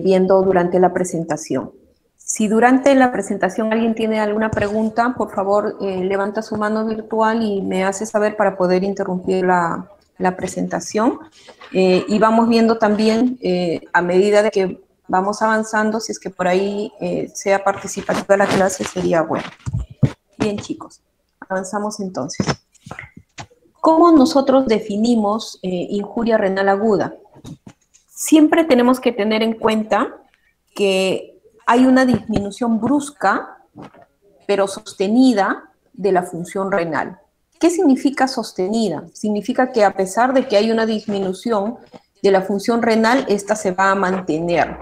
viendo durante la presentación. Si durante la presentación alguien tiene alguna pregunta, por favor, levanta su mano virtual y me hace saber para poder interrumpir la presentación. Y vamos viendo también, a medida de que vamos avanzando, si es que por ahí sea participativa la clase, sería bueno. Bien, chicos, avanzamos entonces. ¿Cómo nosotros definimos injuria renal aguda? Siempre tenemos que tener en cuenta que hay una disminución brusca, pero sostenida, de la función renal. ¿Qué significa sostenida? Significa que a pesar de que hay una disminución de la función renal, esta se va a mantener.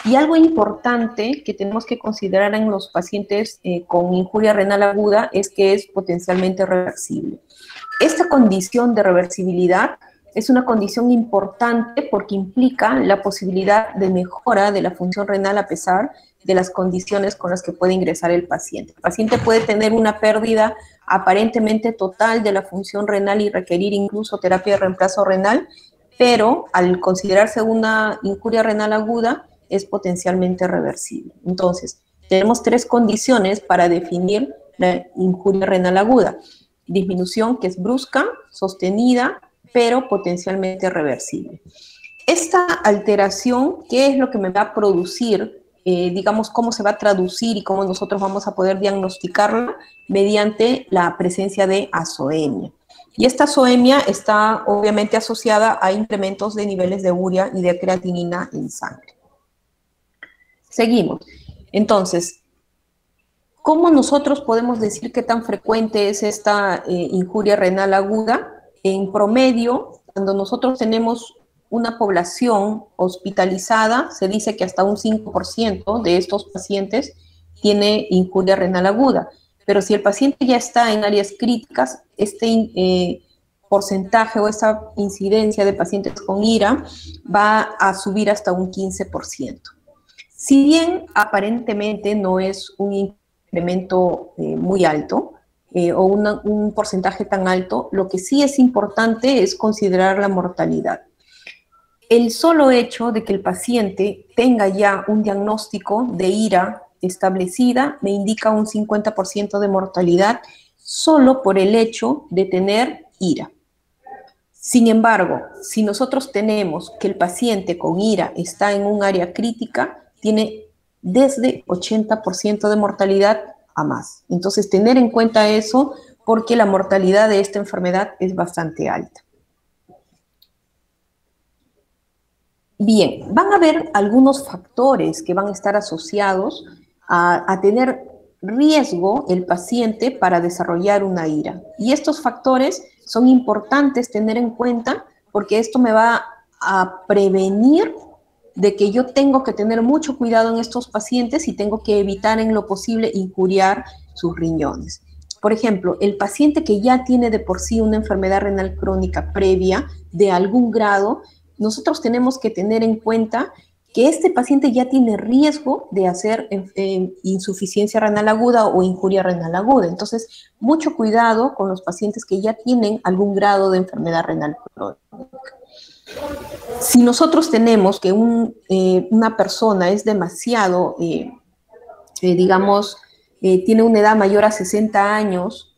Y algo importante que tenemos que considerar en los pacientes con injuria renal aguda es que es potencialmente reversible. Esta condición de reversibilidad es una condición importante porque implica la posibilidad de mejora de la función renal a pesar de las condiciones con las que puede ingresar el paciente. El paciente puede tener una pérdida aparentemente total de la función renal y requerir incluso terapia de reemplazo renal, pero al considerarse una injuria renal aguda, es potencialmente reversible. Entonces, tenemos tres condiciones para definir la injuria renal aguda. Disminución que es brusca, sostenida, pero potencialmente reversible. Esta alteración, ¿qué es lo que me va a producir? Digamos, cómo se va a traducir y cómo nosotros vamos a poder diagnosticarla mediante la presencia de azoemia. Y esta azoemia está obviamente asociada a incrementos de niveles de urea y de creatinina en sangre. Seguimos. Entonces, ¿cómo nosotros podemos decir qué tan frecuente es esta injuria renal aguda? En promedio, cuando nosotros tenemos una población hospitalizada, se dice que hasta un 5% de estos pacientes tiene injuria renal aguda. Pero si el paciente ya está en áreas críticas, este porcentaje o esta incidencia de pacientes con IRA va a subir hasta un 15%. Si bien aparentemente no es un incremento muy alto, o un porcentaje tan alto, lo que sí es importante es considerar la mortalidad. El solo hecho de que el paciente tenga ya un diagnóstico de IRA establecida me indica un 50% de mortalidad solo por el hecho de tener IRA. Sin embargo, si nosotros tenemos que el paciente con IRA está en un área crítica, tiene desde 80% de mortalidad a más. Entonces, tener en cuenta eso porque la mortalidad de esta enfermedad es bastante alta. Bien, van a haber algunos factores que van a estar asociados a tener riesgo el paciente para desarrollar una IRA. Y estos factores son importantes tener en cuenta porque esto me va a prevenir de que yo tengo que tener mucho cuidado en estos pacientes y tengo que evitar en lo posible injuriar sus riñones. Por ejemplo, el paciente que ya tiene de por sí una enfermedad renal crónica previa de algún grado, nosotros tenemos que tener en cuenta que este paciente ya tiene riesgo de hacer insuficiencia renal aguda o injuria renal aguda. Entonces, mucho cuidado con los pacientes que ya tienen algún grado de enfermedad renal crónica. Si nosotros tenemos que una persona es demasiado, digamos, tiene una edad mayor a 60 años,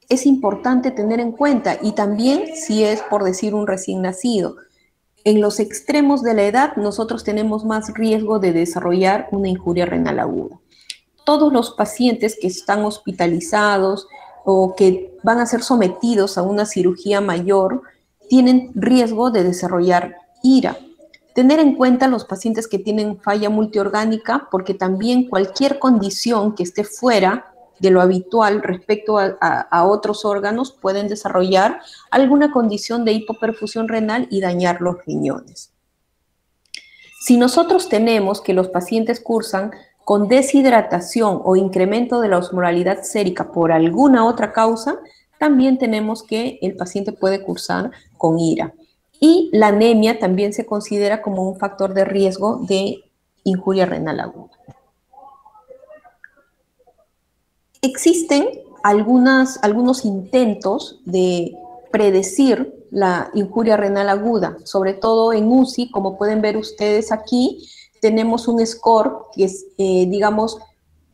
es importante tener en cuenta, y también si es, por decir, un recién nacido. En los extremos de la edad, nosotros tenemos más riesgo de desarrollar una injuria renal aguda. Todos los pacientes que están hospitalizados o que van a ser sometidos a una cirugía mayor tienen riesgo de desarrollar IRA. Tener en cuenta los pacientes que tienen falla multiorgánica, porque también cualquier condición que esté fuera de lo habitual respecto a otros órganos pueden desarrollar alguna condición de hipoperfusión renal y dañar los riñones. Si nosotros tenemos que los pacientes cursan con deshidratación o incremento de la osmolaridad sérica por alguna otra causa, también tenemos que el paciente puede cursar con IRA. Y la anemia también se considera como un factor de riesgo de injuria renal aguda. Existen algunos intentos de predecir la injuria renal aguda, sobre todo en UCI, como pueden ver ustedes aquí, tenemos un score que es, digamos,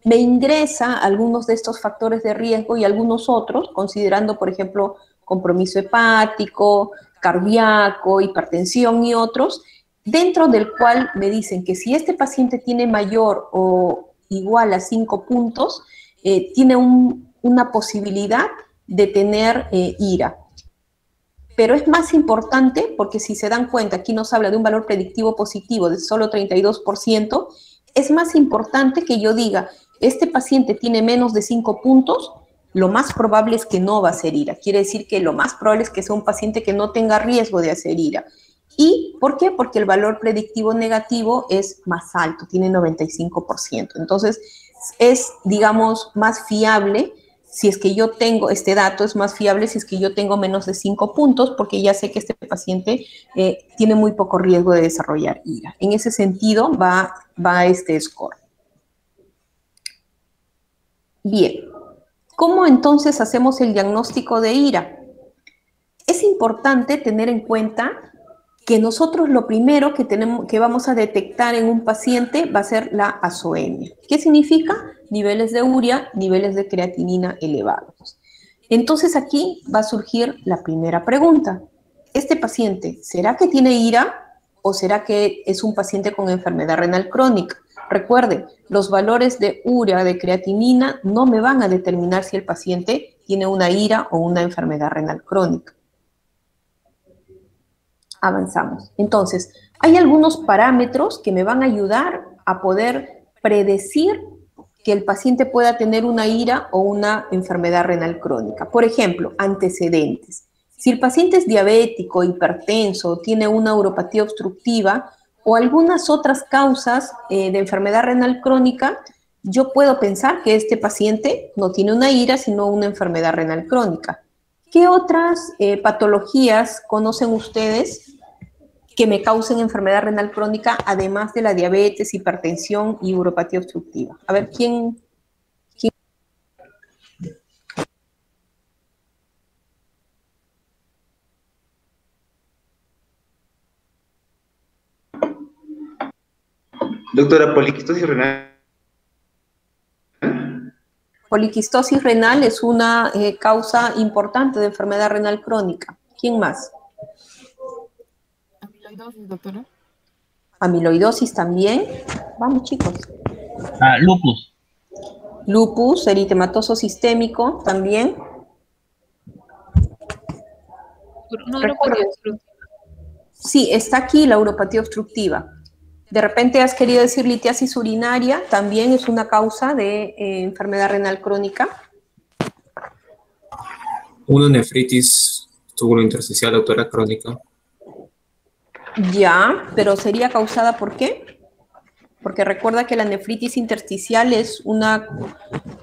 me ingresa algunos de estos factores de riesgo y algunos otros, considerando, por ejemplo, compromiso hepático, cardíaco, hipertensión y otros, dentro del cual me dicen que si este paciente tiene mayor o igual a 5 puntos, tiene una posibilidad de tener IRA. Pero es más importante, porque si se dan cuenta, aquí nos habla de un valor predictivo positivo de solo 32%, es más importante que yo diga, este paciente tiene menos de 5 puntos, lo más probable es que no va a hacer IRA. Quiere decir que lo más probable es que sea un paciente que no tenga riesgo de hacer IRA. ¿Y por qué? Porque el valor predictivo negativo es más alto, tiene 95%. Entonces, es, digamos, más fiable. Si es que yo tengo este dato, es más fiable si es que yo tengo menos de 5 puntos, porque ya sé que este paciente tiene muy poco riesgo de desarrollar IRA. En ese sentido va este score. Bien, ¿cómo entonces hacemos el diagnóstico de IRA? Es importante tener en cuenta que nosotros lo primero que vamos a detectar en un paciente va a ser la azoemia. ¿Qué significa? Niveles de urea, niveles de creatinina elevados. Entonces aquí va a surgir la primera pregunta. ¿Este paciente será que tiene IRA o será que es un paciente con enfermedad renal crónica? Recuerden, los valores de urea, de creatinina, no me van a determinar si el paciente tiene una IRA o una enfermedad renal crónica. Avanzamos. Entonces, hay algunos parámetros que me van a ayudar a poder predecir que el paciente pueda tener una IRA o una enfermedad renal crónica. Por ejemplo, antecedentes. Si el paciente es diabético, hipertenso, tiene una uropatía obstructiva o algunas otras causas de enfermedad renal crónica, yo puedo pensar que este paciente no tiene una IRA, sino una enfermedad renal crónica. ¿Qué otras patologías conocen ustedes que me causen enfermedad renal crónica, además de la diabetes, hipertensión y uropatía obstructiva? A ver, ¿quién? Doctora, poliquistosis renal. Poliquistosis renal es una causa importante de enfermedad renal crónica. ¿Quién más? Amiloidosis, doctora. Amiloidosis también. Vamos, chicos. Lupus. Lupus, eritematoso sistémico también. Neuropatía obstructiva. Sí, está aquí la uropatía obstructiva. De repente has querido decir litiasis urinaria, también es una causa de enfermedad renal crónica. Una nefritis tubulointersticial, doctora, crónica. Ya, pero sería causada ¿por qué? Porque recuerda que la nefritis intersticial es una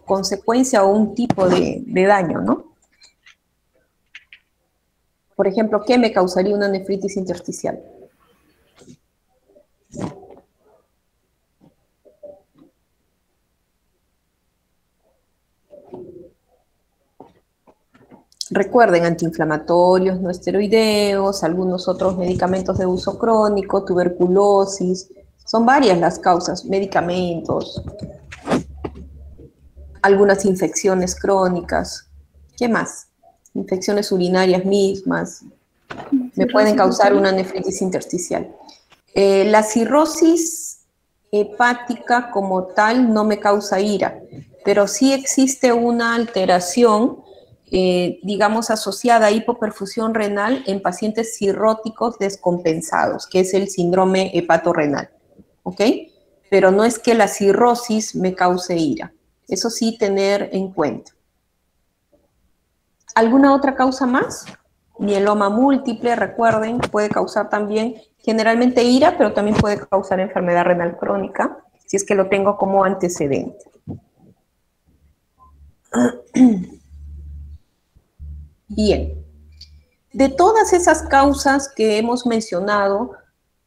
consecuencia o un tipo de daño, ¿no? Por ejemplo, ¿qué me causaría una nefritis intersticial? Recuerden, antiinflamatorios, no esteroideos, algunos otros medicamentos de uso crónico, tuberculosis, son varias las causas, medicamentos, algunas infecciones crónicas. ¿Qué más? Infecciones urinarias mismas, me pueden causar una nefritis intersticial. La cirrosis hepática como tal no me causa IRA, pero sí existe una alteración digamos, asociada a hipoperfusión renal en pacientes cirróticos descompensados, que es el síndrome hepatorrenal, ¿ok? Pero no es que la cirrosis me cause IRA. Eso sí, tener en cuenta. ¿Alguna otra causa más? Mieloma múltiple, recuerden, puede causar también generalmente IRA, pero también puede causar enfermedad renal crónica, si es que lo tengo como antecedente. Bien, de todas esas causas que hemos mencionado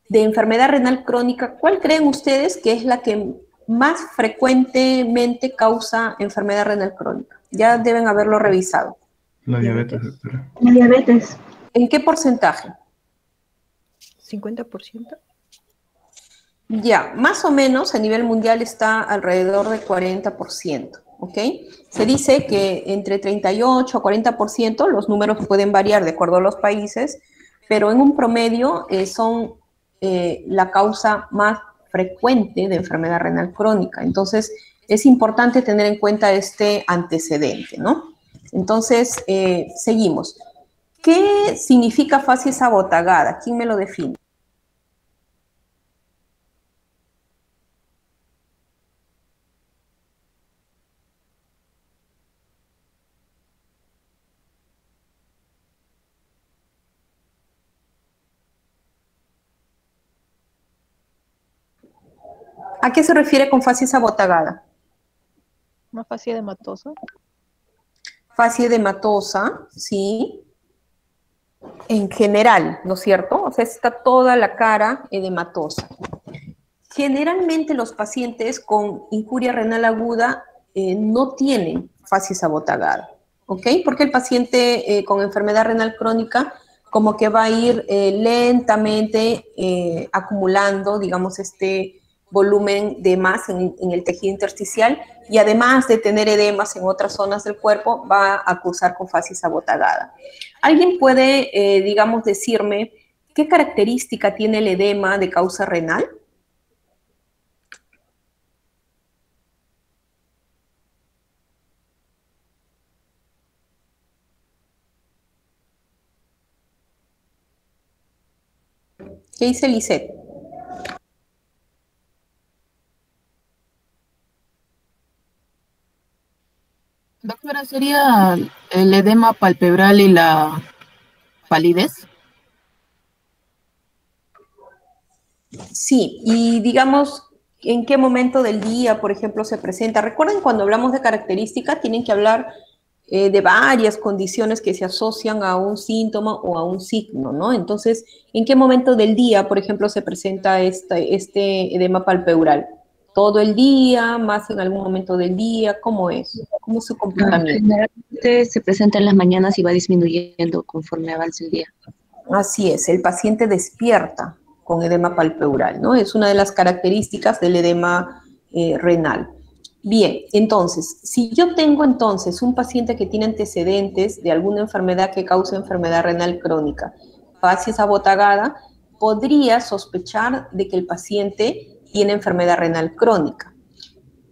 de enfermedad renal crónica, ¿cuál creen ustedes que es la que más frecuentemente causa enfermedad renal crónica? Ya deben haberlo revisado. La diabetes, doctora. La diabetes. ¿En qué porcentaje? 50%. Ya, más o menos a nivel mundial está alrededor del 40%, ¿ok? Se dice que entre 38 a 40%, los números pueden variar de acuerdo a los países, pero en un promedio son la causa más frecuente de enfermedad renal crónica. Entonces, es importante tener en cuenta este antecedente, ¿no? Entonces, seguimos. ¿Qué significa facies abotagada? ¿Quién me lo define? ¿A qué se refiere con facies abotagada? Una fascia edematosa. Facie edematosa, ¿sí? En general, ¿no es cierto? O sea, está toda la cara edematosa. Generalmente los pacientes con injuria renal aguda no tienen facies abotagada, ¿ok? Porque el paciente con enfermedad renal crónica como que va a ir lentamente acumulando, digamos, este volumen de más en el tejido intersticial y además de tener edemas en otras zonas del cuerpo, va a cursar con facies abotagada. ¿Alguien puede, digamos, decirme qué característica tiene el edema de causa renal? ¿Qué dice Lisette? Doctora, ¿sería el edema palpebral y la palidez? Sí, y digamos, ¿en qué momento del día, por ejemplo, se presenta? Recuerden, cuando hablamos de características, tienen que hablar de varias condiciones que se asocian a un síntoma o a un signo, ¿no? Entonces, ¿en qué momento del día, por ejemplo, se presenta este edema palpebral? ¿Todo el día, más en algún momento del día? ¿Cómo es? ¿Cómo es su comportamiento? Generalmente se presenta en las mañanas y va disminuyendo conforme avanza el día. Así es, el paciente despierta con edema palpebral, ¿no? Es una de las características del edema renal. Bien, entonces, si yo tengo entonces un paciente que tiene antecedentes de alguna enfermedad que causa enfermedad renal crónica, facies abotagada, podría sospechar de que el paciente tiene enfermedad renal crónica.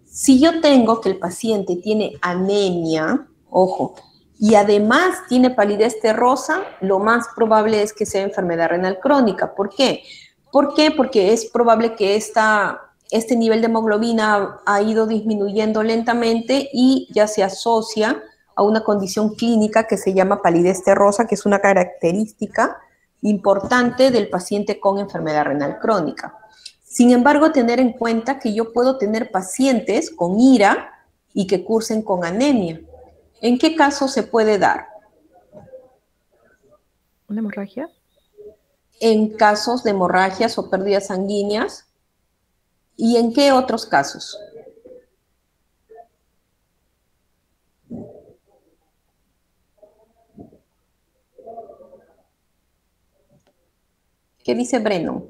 Si yo tengo que el paciente tiene anemia, ojo, y además tiene palidez terrosa, lo más probable es que sea enfermedad renal crónica. ¿Por qué? ¿Por qué? Porque es probable que este nivel de hemoglobina ha ido disminuyendo lentamente y ya se asocia a una condición clínica que se llama palidez terrosa, que es una característica importante del paciente con enfermedad renal crónica. Sin embargo, tener en cuenta que yo puedo tener pacientes con IRA y que cursen con anemia. ¿En qué caso se puede dar? ¿Una hemorragia? En casos de hemorragias o pérdidas sanguíneas. ¿Y en qué otros casos? ¿Qué dice Brennan?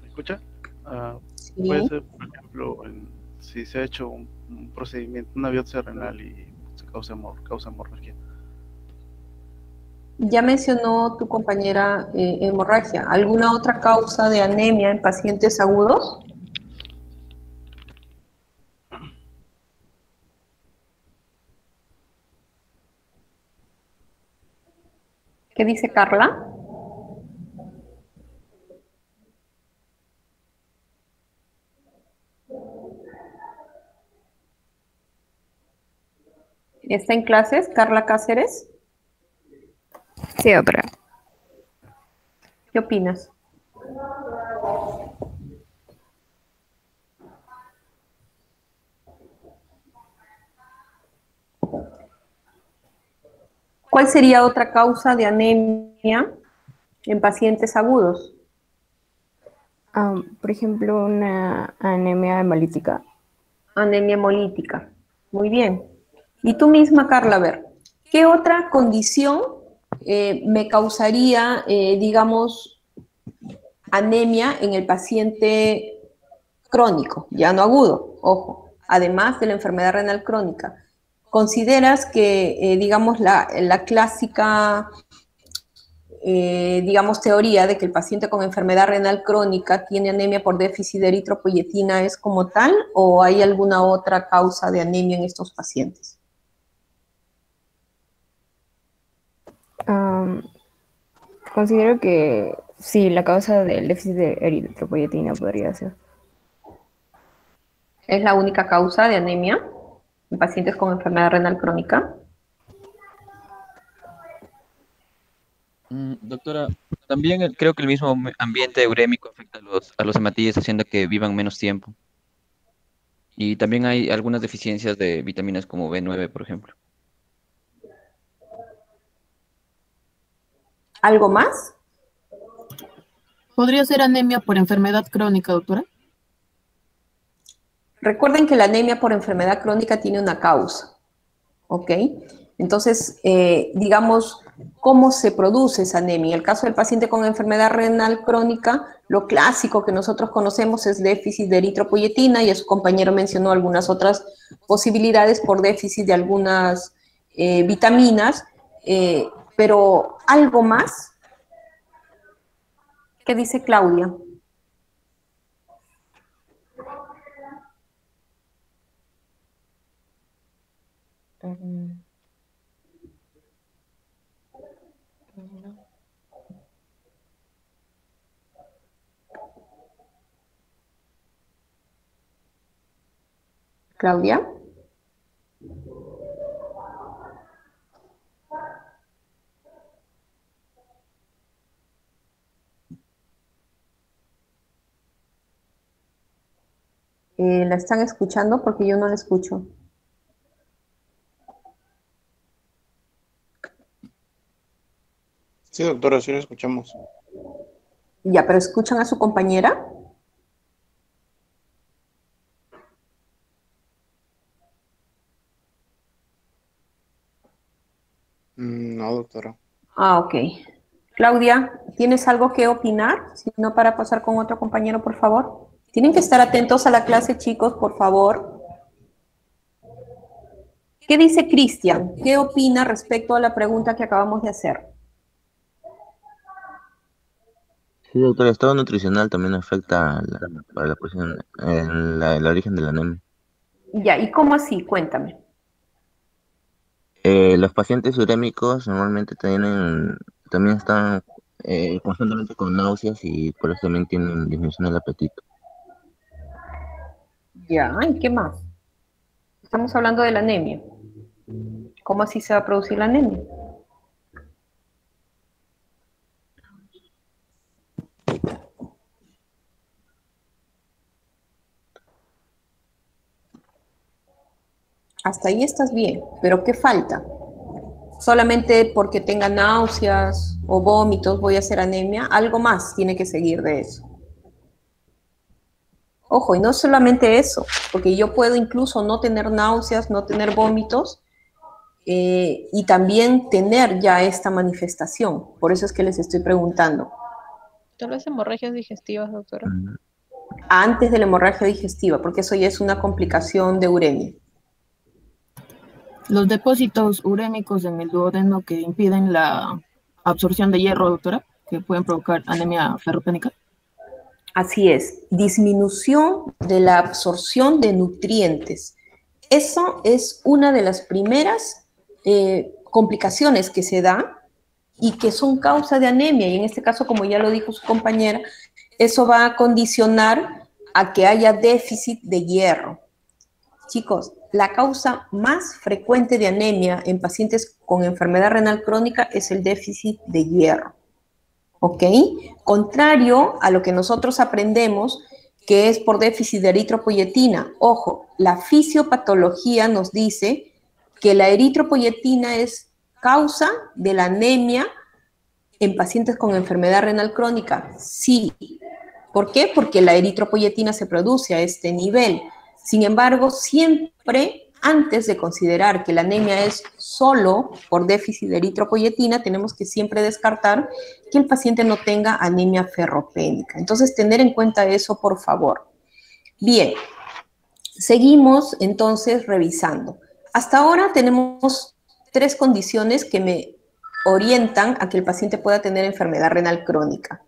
¿Me escucha? Sí. Puede ser, por ejemplo, si se ha hecho un procedimiento, una biopsia renal y se causa hemorragia. Ya mencionó tu compañera hemorragia. ¿Alguna otra causa de anemia en pacientes agudos? ¿Qué dice Carla? ¿Está en clases, Carla Cáceres? Sí, doctora. ¿Qué opinas? ¿Cuál sería otra causa de anemia en pacientes agudos? Por ejemplo, una anemia hemolítica. Anemia hemolítica. Muy bien. Y tú misma, Carla, a ver, ¿qué otra condición me causaría, digamos, anemia en el paciente crónico, ya no agudo, ojo, además de la enfermedad renal crónica? ¿Consideras que, digamos, la clásica, digamos, teoría de que el paciente con enfermedad renal crónica tiene anemia por déficit de eritropoyetina es como tal, o hay alguna otra causa de anemia en estos pacientes? Considero que sí, la causa del déficit de eritropoyetina podría ser. ¿Es la única causa de anemia en pacientes con enfermedad renal crónica? Doctora, también creo que el mismo ambiente urémico afecta a los hematíes, haciendo que vivan menos tiempo. Y también hay algunas deficiencias de vitaminas como B9, por ejemplo. ¿Algo más? ¿Podría ser anemia por enfermedad crónica, doctora? Recuerden que la anemia por enfermedad crónica tiene una causa, ¿ok? Entonces, digamos, ¿cómo se produce esa anemia? En el caso del paciente con enfermedad renal crónica, lo clásico que nosotros conocemos es déficit de eritropoyetina, y su compañero mencionó algunas otras posibilidades por déficit de algunas vitaminas, pero ¿algo más? ¿Qué dice Claudia? Claudia. ¿La están escuchando? Porque yo no la escucho. Sí, doctora, sí lo escuchamos. Ya, pero ¿escuchan a su compañera? No, doctora. Ah, ok. Claudia, ¿tienes algo que opinar? Si no, para pasar con otro compañero, por favor. Tienen que estar atentos a la clase, chicos, por favor. ¿Qué dice Cristian? ¿Qué opina respecto a la pregunta que acabamos de hacer? Sí, doctor, el estado nutricional también afecta para la posición, el origen de la anemia. Ya, ¿y cómo así? Cuéntame. Los pacientes urémicos normalmente también están constantemente con náuseas y por eso también tienen disminución del apetito. Ya, ¿y qué más? Estamos hablando de la anemia. ¿Cómo así se va a producir la anemia? Hasta ahí estás bien, pero ¿qué falta? Solamente porque tenga náuseas o vómitos voy a hacer anemia, algo más tiene que seguir de eso. Ojo, y no solamente eso, porque yo puedo incluso no tener náuseas, no tener vómitos, y también tener ya esta manifestación. Por eso es que les estoy preguntando. Tal vez hemorragias digestivas, doctora. Antes de la hemorragia digestiva, porque eso ya es una complicación de uremia. Los depósitos urémicos en el duodeno que impiden la absorción de hierro, doctora, que pueden provocar anemia ferropénica. Así es, disminución de la absorción de nutrientes. Eso es una de las primeras complicaciones que se da y que son causa de anemia. Y en este caso, como ya lo dijo su compañera, eso va a condicionar a que haya déficit de hierro. Chicos, la causa más frecuente de anemia en pacientes con enfermedad renal crónica es el déficit de hierro. ¿Ok? Contrario a lo que nosotros aprendemos, que es por déficit de eritropoyetina. Ojo, la fisiopatología nos dice que la eritropoyetina es causa de la anemia en pacientes con enfermedad renal crónica. Sí. ¿Por qué? Porque la eritropoyetina se produce a este nivel. Sin embargo, siempre antes de considerar que la anemia es solo por déficit de eritropoyetina, tenemos que siempre descartar que el paciente no tenga anemia ferropénica. Entonces, tener en cuenta eso, por favor. Bien, seguimos entonces revisando. Hasta ahora tenemos 3 condiciones que me orientan a que el paciente pueda tener enfermedad renal crónica.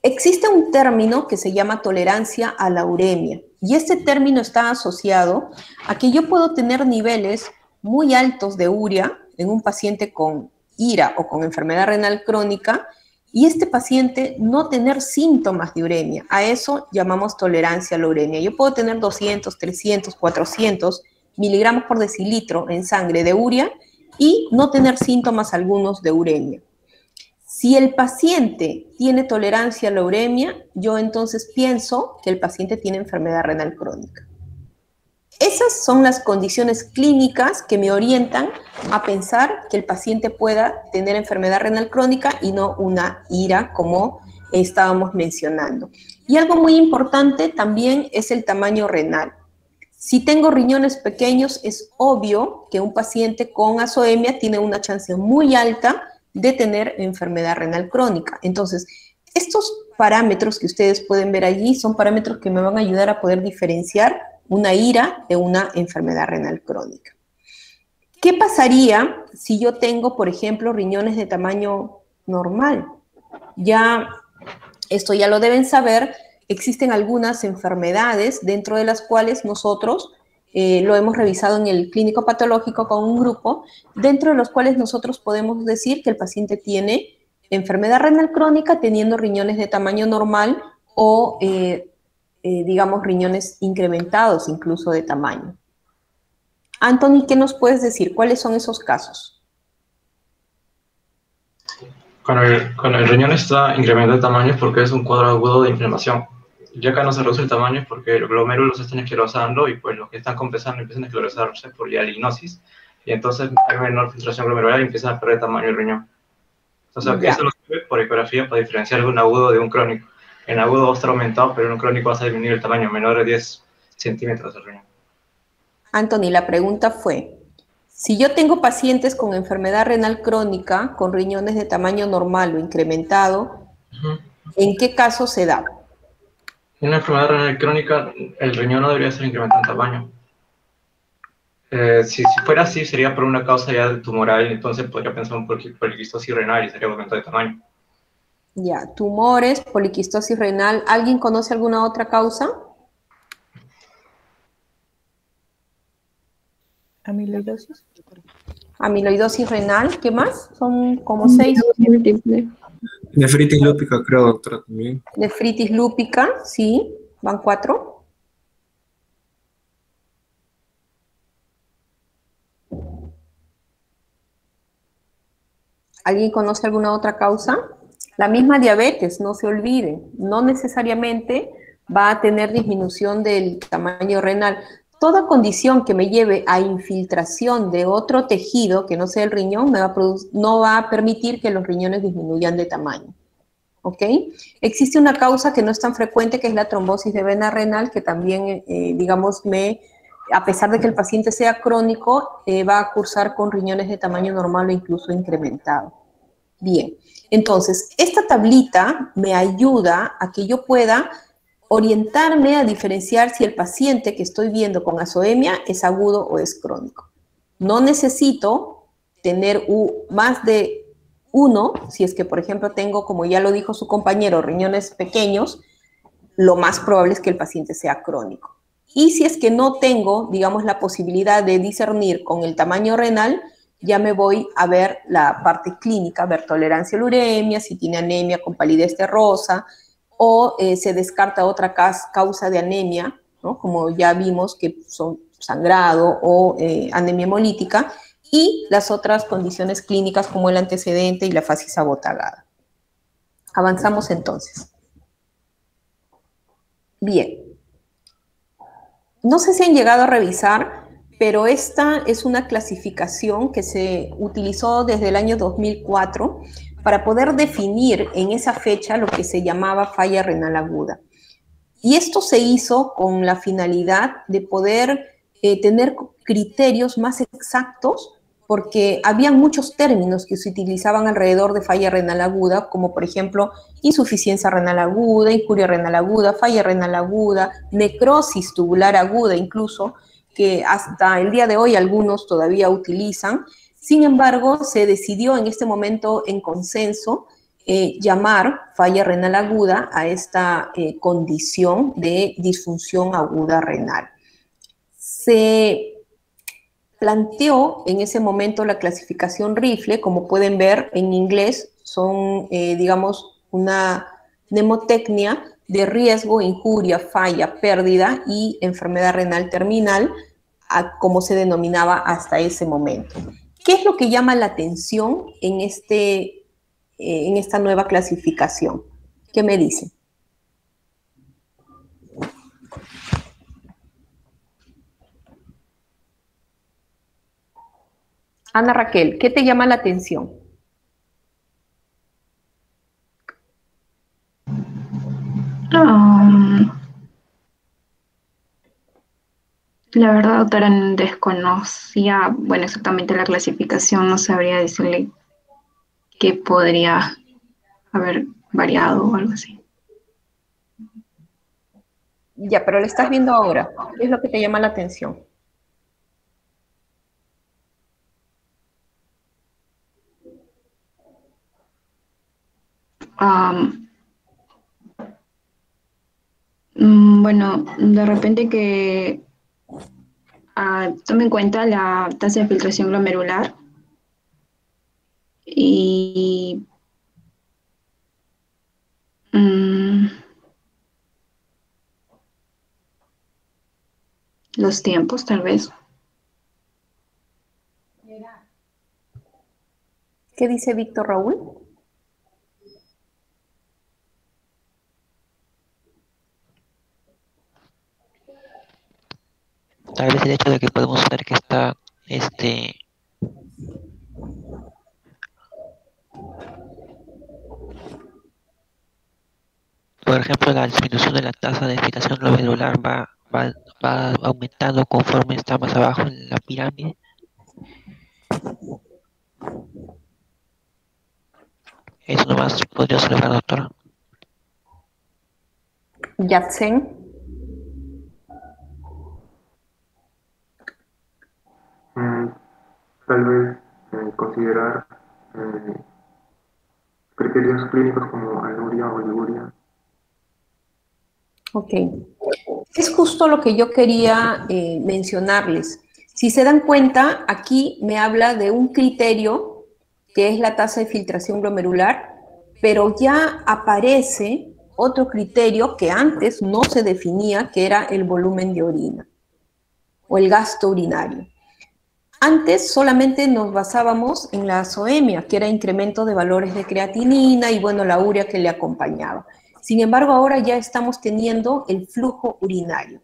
Existe un término que se llama tolerancia a la uremia, y este término está asociado a que yo puedo tener niveles muy altos de urea en un paciente con IRA o con enfermedad renal crónica, y este paciente no tener síntomas de uremia. A eso llamamos tolerancia a la uremia. Yo puedo tener 200, 300, 400 miligramos por decilitro en sangre de urea y no tener síntomas algunos de uremia. Si el paciente tiene tolerancia a la uremia, yo entonces pienso que el paciente tiene enfermedad renal crónica. Esas son las condiciones clínicas que me orientan a pensar que el paciente pueda tener enfermedad renal crónica y no una IRA, como estábamos mencionando. Y algo muy importante también es el tamaño renal. Si tengo riñones pequeños, es obvio que un paciente con azoemia tiene una chance muy alta de tener enfermedad renal crónica. Entonces, estos parámetros que ustedes pueden ver allí son parámetros que me van a ayudar a poder diferenciar una IRA de una enfermedad renal crónica. ¿Qué pasaría si yo tengo, por ejemplo, riñones de tamaño normal? Esto ya lo deben saber, existen algunas enfermedades dentro de las cuales nosotros lo hemos revisado en el clínico patológico con un grupo, dentro de los cuales nosotros podemos decir que el paciente tiene enfermedad renal crónica teniendo riñones de tamaño normal o, digamos, riñones incrementados incluso de tamaño. Anthony, ¿qué nos puedes decir? ¿Cuáles son esos casos? Cuando el riñón está incrementado de tamaño es porque es un cuadro agudo de inflamación. Ya que no se reduce el tamaño es porque los glomérulos están esclerosando y pues los que están compensando empiezan a esclerosarse por ya lignosis y entonces hay menor filtración glomerular y empieza a perder tamaño el riñón. Entonces, eso lo se ve por ecografía para diferenciar un agudo de un crónico. En agudo va a estar aumentado, pero en un crónico va a disminuir el tamaño, menor de 10 centímetros del riñón. Anthony, la pregunta fue, si yo tengo pacientes con enfermedad renal crónica, con riñones de tamaño normal o incrementado, ¿en qué caso se da? En una enfermedad renal crónica, el riñón no debería ser incrementado en tamaño. Si fuera así, sería por una causa ya tumoral, entonces podría pensar en poliquistosis renal y sería aumentado de tamaño. Ya, tumores, poliquistosis renal. ¿Alguien conoce alguna otra causa? Amiloidosis. Amiloidosis renal, ¿qué más? Son como 6. Nefritis lúpica, creo, doctora, también. Nefritis lúpica, sí, van 4. ¿Alguien conoce alguna otra causa? La misma diabetes, no se olviden, no necesariamente va a tener disminución del tamaño renal. Toda condición que me lleve a infiltración de otro tejido que no sea el riñón no va a permitir que los riñones disminuyan de tamaño. ¿Ok? Existe una causa que no es tan frecuente, que es la trombosis de vena renal, que también, digamos, a pesar de que el paciente sea crónico, va a cursar con riñones de tamaño normal o incluso incrementado. Bien, entonces, esta tablita me ayuda a que yo pueda orientarme a diferenciar si el paciente que estoy viendo con azoemia es agudo o es crónico. No necesito tener más de 1, si es que, por ejemplo, tengo, como ya lo dijo su compañero, riñones pequeños, lo más probable es que el paciente sea crónico. Y si es que no tengo, digamos, la posibilidad de discernir con el tamaño renal, ya me voy a ver la parte clínica, ver tolerancia a la uremia, si tiene anemia con palidez terrosa, o se descarta otra causa de anemia, ¿no? Como ya vimos que son sangrado o anemia hemolítica, y las otras condiciones clínicas como el antecedente y la fasis abotagada. Avanzamos entonces. Bien. No sé si han llegado a revisar, pero esta es una clasificación que se utilizó desde el año 2004 para poder definir en esa fecha lo que se llamaba falla renal aguda. Y esto se hizo con la finalidad de poder tener criterios más exactos, porque había muchos términos que se utilizaban alrededor de falla renal aguda, como por ejemplo insuficiencia renal aguda, injuria renal aguda, falla renal aguda, necrosis tubular aguda incluso, que hasta el día de hoy algunos todavía utilizan. Sin embargo, se decidió en este momento en consenso llamar falla renal aguda a esta condición de disfunción aguda renal. Se planteó en ese momento la clasificación Rifle, como pueden ver en inglés, son, digamos, una mnemotecnia de riesgo, injuria, falla, pérdida y enfermedad renal terminal, como se denominaba hasta ese momento. ¿Qué es lo que llama la atención en esta nueva clasificación? ¿Qué me dicen? Ana Raquel, ¿qué te llama la atención? La verdad, doctora, desconocía, bueno, exactamente la clasificación, no sabría decirle qué podría haber variado o algo así. Ya, pero lo estás viendo ahora. ¿Qué es lo que te llama la atención? Bueno, de repente que tome en cuenta la tasa de filtración glomerular y los tiempos, tal vez. ¿Qué dice Víctor Raúl? Tal vez el hecho de que podemos ver que está, por ejemplo, la disminución de la tasa de filtración glomerular va aumentando conforme está más abajo en la pirámide. Eso nomás podría observar, doctora. Yatsen. Tal vez considerar criterios clínicos como anuria o oliguria. Ok. Es justo lo que yo quería mencionarles. Si se dan cuenta, aquí me habla de un criterio que es la tasa de filtración glomerular, pero ya aparece otro criterio que antes no se definía, que era el volumen de orina o el gasto urinario. Antes solamente nos basábamos en la azoemia, que era incremento de valores de creatinina y, bueno, la urea que le acompañaba. Sin embargo, ahora ya estamos teniendo el flujo urinario.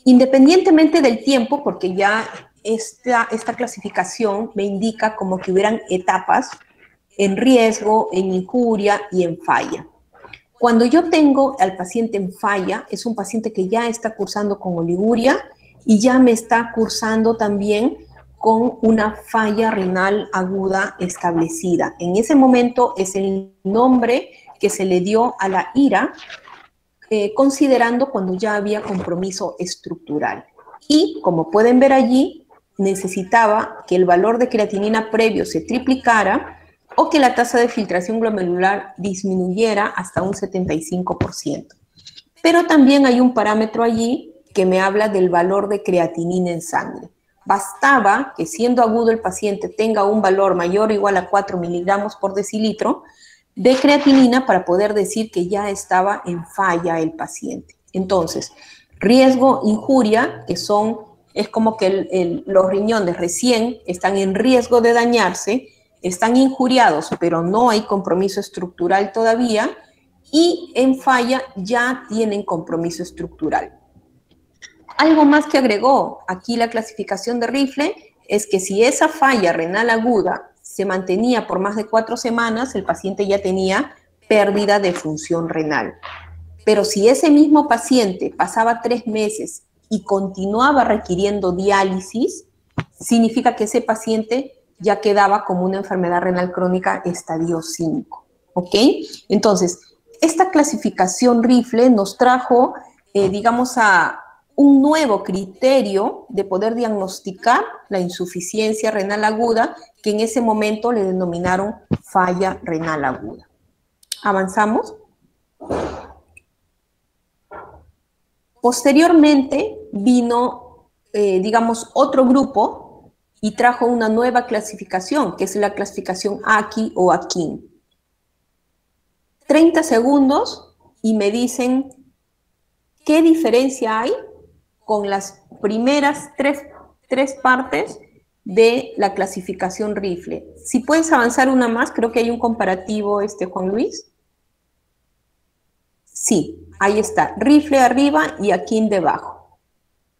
Independientemente del tiempo, porque ya esta clasificación me indica como que hubieran etapas en riesgo, en injuria y en falla. Cuando yo tengo al paciente en falla, es un paciente que ya está cursando con oliguria y ya me está cursando también con una falla renal aguda establecida. En ese momento es el nombre que se le dio a la IRA, considerando cuando ya había compromiso estructural. Y, como pueden ver allí, necesitaba que el valor de creatinina previo se triplicara o que la tasa de filtración glomerular disminuyera hasta un 75%. Pero también hay un parámetro allí que me habla del valor de creatinina en sangre. Bastaba que, siendo agudo, el paciente tenga un valor mayor o igual a 4 miligramos por decilitro de creatinina para poder decir que ya estaba en falla el paciente. Entonces, riesgo, injuria, que es como que los riñones recién están en riesgo de dañarse, están injuriados, pero no hay compromiso estructural todavía, y en falla ya tienen compromiso estructural. Algo más que agregó aquí la clasificación de Rifle es que si esa falla renal aguda se mantenía por más de 4 semanas, el paciente ya tenía pérdida de función renal. Pero si ese mismo paciente pasaba 3 meses y continuaba requiriendo diálisis, significa que ese paciente ya quedaba como una enfermedad renal crónica estadio 5, ¿ok? Entonces, esta clasificación Rifle nos trajo, digamos, a un nuevo criterio de poder diagnosticar la insuficiencia renal aguda, que en ese momento le denominaron falla renal aguda. ¿Avanzamos? Posteriormente vino, digamos, otro grupo y trajo una nueva clasificación, que es la clasificación AKI o AKIN. 30 segundos y me dicen qué diferencia hay con las primeras tres partes de la clasificación Rifle. Si puedes avanzar una más, creo que hay un comparativo, Juan Luis. Sí, ahí está, Rifle arriba y AKIN debajo.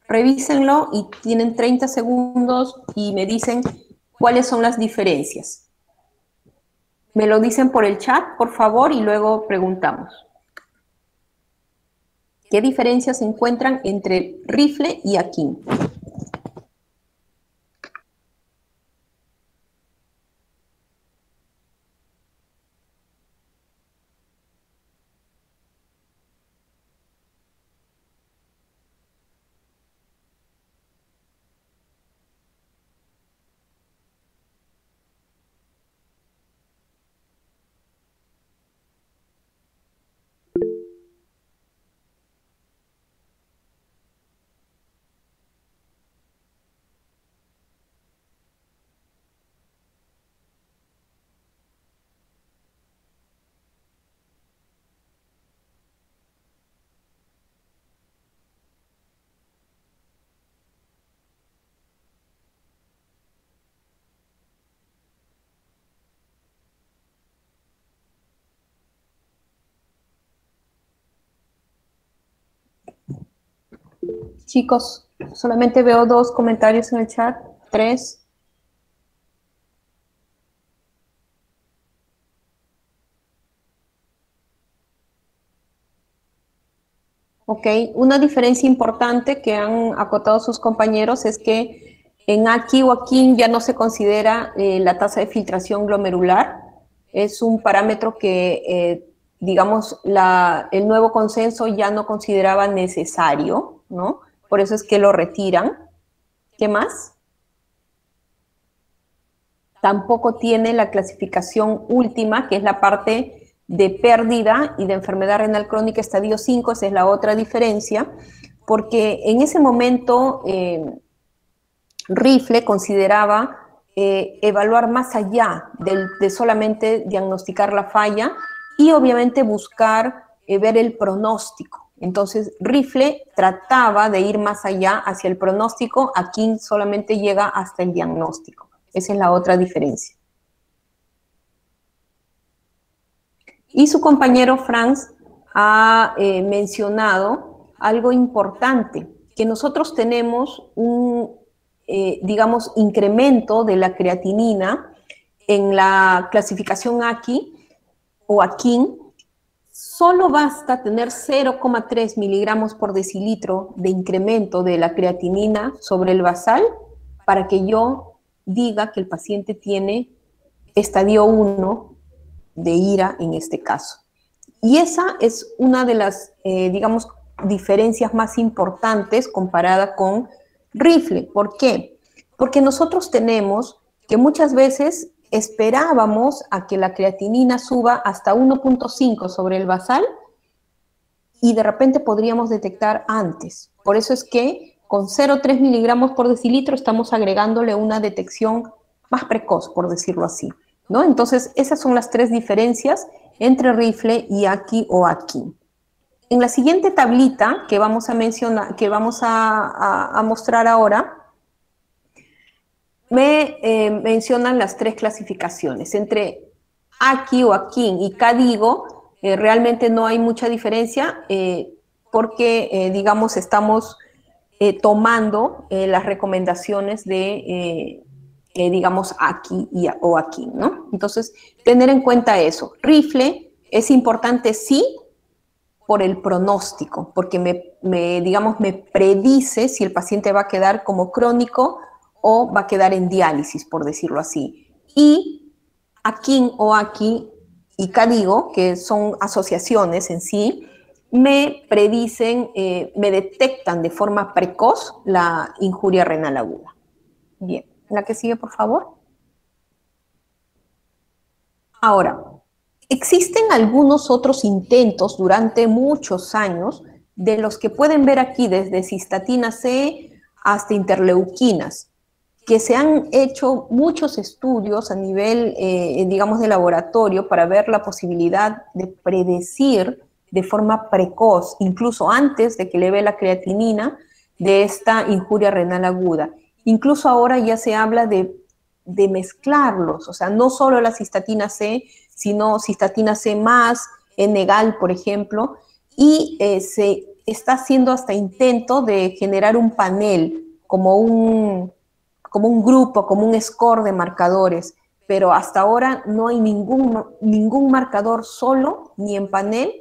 Revísenlo y tienen 30 segundos y me dicen cuáles son las diferencias. Me lo dicen por el chat, por favor, y luego preguntamos. ¿Qué diferencias se encuentran entre Rifle y AKIN? Chicos, solamente veo 2 comentarios en el chat, 3. Ok, una diferencia importante que han acotado sus compañeros es que en AKI o AKIN ya no se considera la tasa de filtración glomerular. Es un parámetro que, digamos, el nuevo consenso ya no consideraba necesario, ¿no? Por eso es que lo retiran. ¿Qué más? Tampoco tiene la clasificación última, que es la parte de pérdida y de enfermedad renal crónica estadio 5, esa es la otra diferencia, porque en ese momento Rifle consideraba evaluar más allá de solamente diagnosticar la falla y obviamente buscar ver el pronóstico. Entonces, Rifle trataba de ir más allá hacia el pronóstico, AKIN solamente llega hasta el diagnóstico. Esa es la otra diferencia. Y su compañero Franz ha mencionado algo importante, que nosotros tenemos un, digamos, incremento de la creatinina en la clasificación AKI o AKIN. Solo basta tener 0,3 miligramos por decilitro de incremento de la creatinina sobre el basal para que yo diga que el paciente tiene estadio 1 de IRA en este caso. Y esa es una de las, digamos, diferencias más importantes comparada con Rifle. ¿Por qué? Porque nosotros tenemos que muchas veces esperábamos a que la creatinina suba hasta 1.5 sobre el basal y de repente podríamos detectar antes. Por eso es que con 0,3 miligramos por decilitro estamos agregándole una detección más precoz, por decirlo así, ¿no? Entonces, esas son las 3 diferencias entre Rifle y AKI o AKIN. En la siguiente tablita que vamos a mencionar, que vamos a mostrar ahora, me mencionan las 3 clasificaciones. Entre AKI o AKIN y KDIGO realmente no hay mucha diferencia porque, digamos, estamos tomando las recomendaciones de, digamos, AKI o AKIN, ¿no? Entonces, tener en cuenta eso. Rifle es importante, sí, por el pronóstico, porque digamos, me predice si el paciente va a quedar como crónico o va a quedar en diálisis, por decirlo así. Y AKIN o AKI y CADIGO, que son asociaciones en sí, me predicen, me detectan de forma precoz la injuria renal aguda. Bien, la que sigue, por favor. Ahora, existen algunos otros intentos durante muchos años de los que pueden ver aquí desde cistatina C hasta interleuquinas, que se han hecho muchos estudios a nivel, digamos, de laboratorio para ver la posibilidad de predecir de forma precoz, incluso antes de que eleve la creatinina, de esta injuria renal aguda. Incluso ahora ya se habla de mezclarlos, o sea, no solo la cistatina C, sino cistatina C más, Enegal, por ejemplo, y se está haciendo hasta intento de generar un panel, como un grupo, como un score de marcadores, pero hasta ahora no hay ningún marcador solo, ni en panel,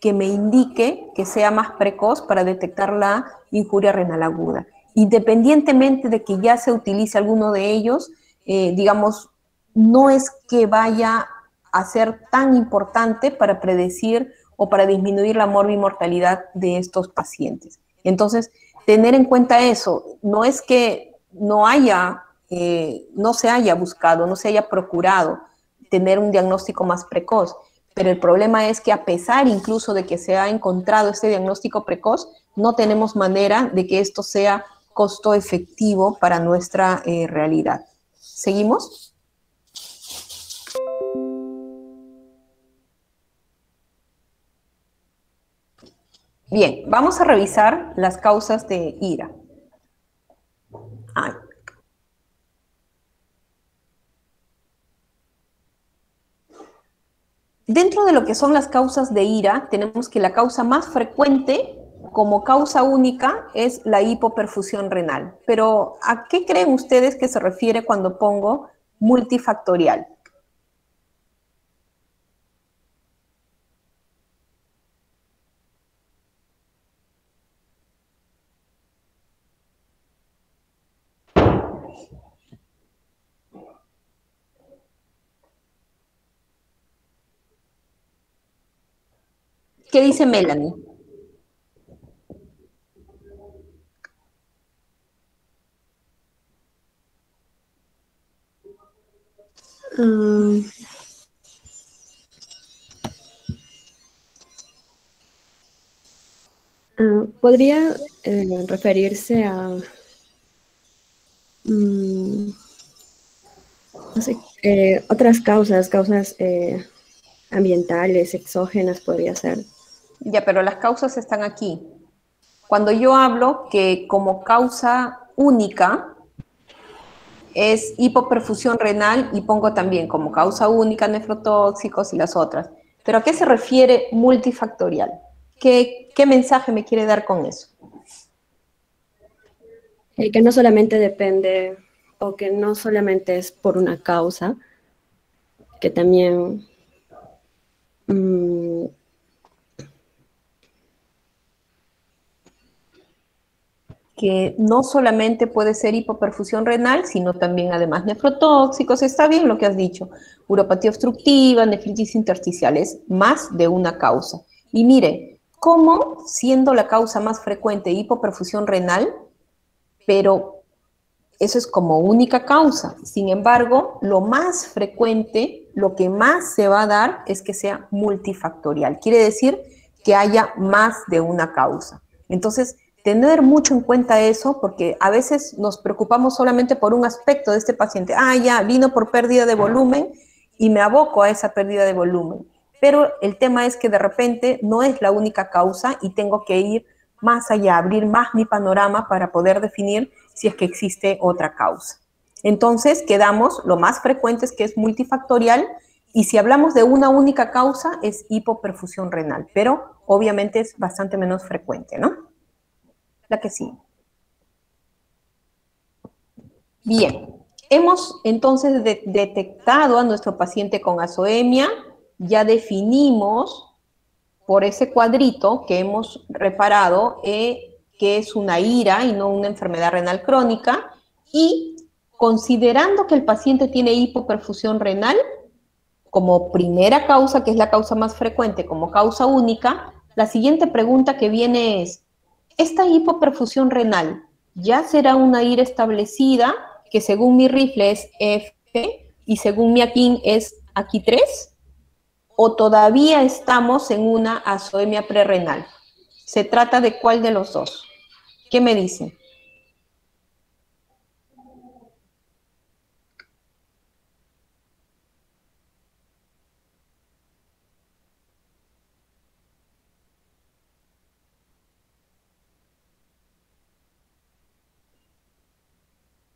que me indique que sea más precoz para detectar la injuria renal aguda. Independientemente de que ya se utilice alguno de ellos, digamos, no es que vaya a ser tan importante para predecir o para disminuir la morbimortalidad de estos pacientes. Entonces, tener en cuenta eso, no es que no se haya buscado, no se haya procurado tener un diagnóstico más precoz, pero el problema es que a pesar incluso de que se ha encontrado este diagnóstico precoz, no tenemos manera de que esto sea costo efectivo para nuestra realidad. ¿Seguimos? Bien, vamos a revisar las causas de IRA. Dentro de lo que son las causas de IRA, tenemos que la causa más frecuente como causa única es la hipoperfusión renal. Pero, ¿a qué creen ustedes que se refiere cuando pongo multifactorial? ¿Qué dice Melanie? Podría referirse a no sé, otras causas ambientales, exógenas podría ser. Ya, pero las causas están aquí. Cuando yo hablo que como causa única es hipoperfusión renal y pongo también como causa única nefrotóxicos y las otras. ¿Pero a qué se refiere multifactorial? ¿Qué mensaje me quiere dar con eso? Que no solamente depende o que no solamente es por una causa, que también que no solamente puede ser hipoperfusión renal, sino también además nefrotóxicos, está bien lo que has dicho, uropatía obstructiva, nefritis intersticiales, más de una causa. Y mire, ¿cómo siendo la causa más frecuente hipoperfusión renal, pero eso es como única causa? Sin embargo, lo más frecuente, lo que más se va a dar es que sea multifactorial. Quiere decir que haya más de una causa. Entonces, tener mucho en cuenta eso, porque a veces nos preocupamos solamente por un aspecto de este paciente. Ya, vino por pérdida de volumen y me aboco a esa pérdida de volumen. Pero el tema es que de repente no es la única causa y tengo que ir más allá, abrir más mi panorama para poder definir si es que existe otra causa. Entonces, quedamos, lo más frecuente es que es multifactorial, y si hablamos de una única causa es hipoperfusión renal, pero obviamente es bastante menos frecuente, ¿no? La que sigue. Bien, hemos entonces detectado a nuestro paciente con azoemia, ya definimos por ese cuadrito que hemos reparado, que es una IRA y no una enfermedad renal crónica, y considerando que el paciente tiene hipoperfusión renal, como primera causa, que es la causa más frecuente, como causa única, la siguiente pregunta que viene es, ¿esta hipoperfusión renal ya será una IRA establecida, que según mi rifle es F y según mi AKIN es aquí 3? ¿O todavía estamos en una azoemia prerrenal? ¿Se trata de cuál de los dos? ¿Qué me dicen?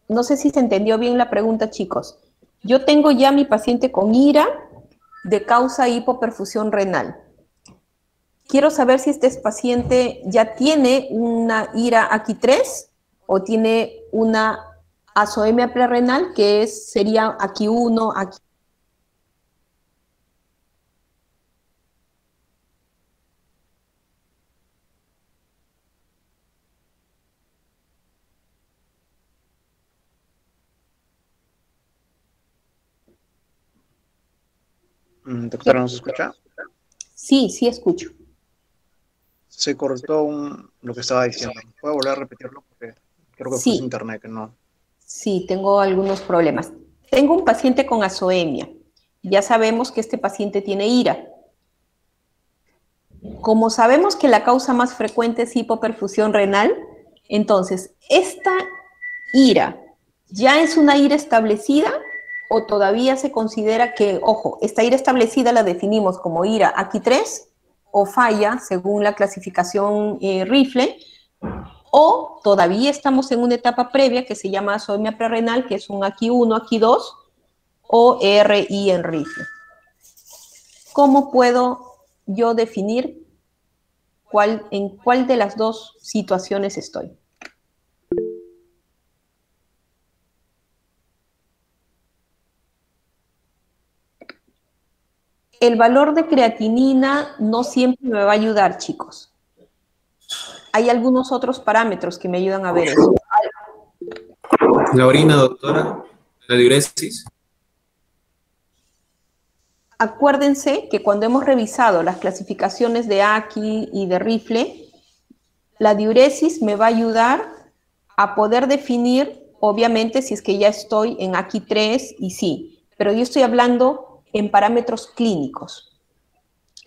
No sé si se entendió bien la pregunta, chicos. Yo tengo ya mi paciente con IRA de causa hipoperfusión renal. Quiero saber si este paciente ya tiene una IRA aquí 3 o tiene una azoemia prerrenal, que sería aquí 1, aquí. Doctora, ¿nos escucha? Sí, sí escucho. Se cortó lo que estaba diciendo. ¿Puedo volver a repetirlo? Porque creo que fue su internet, que no. Sí, tengo algunos problemas. Tengo un paciente con azoemia. Ya sabemos que este paciente tiene IRA. Como sabemos que la causa más frecuente es hipoperfusión renal, entonces, ¿esta IRA ya es una IRA establecida o todavía se considera que, ojo, esta IRA establecida la definimos como IRA aquí 3 o falla según la clasificación rifle, o todavía estamos en una etapa previa que se llama azoemia prerrenal, que es un aquí 1, aquí 2 o RI en rifle? ¿Cómo puedo yo definir en cuál de las dos situaciones estoy? El valor de creatinina no siempre me va a ayudar, chicos. Hay algunos otros parámetros que me ayudan a ver eso. La orina, doctora, la diuresis. Acuérdense que cuando hemos revisado las clasificaciones de AKI y de rifle, la diuresis me va a ayudar a poder definir, obviamente, si es que ya estoy en AKI 3 y sí, pero yo estoy hablando en parámetros clínicos.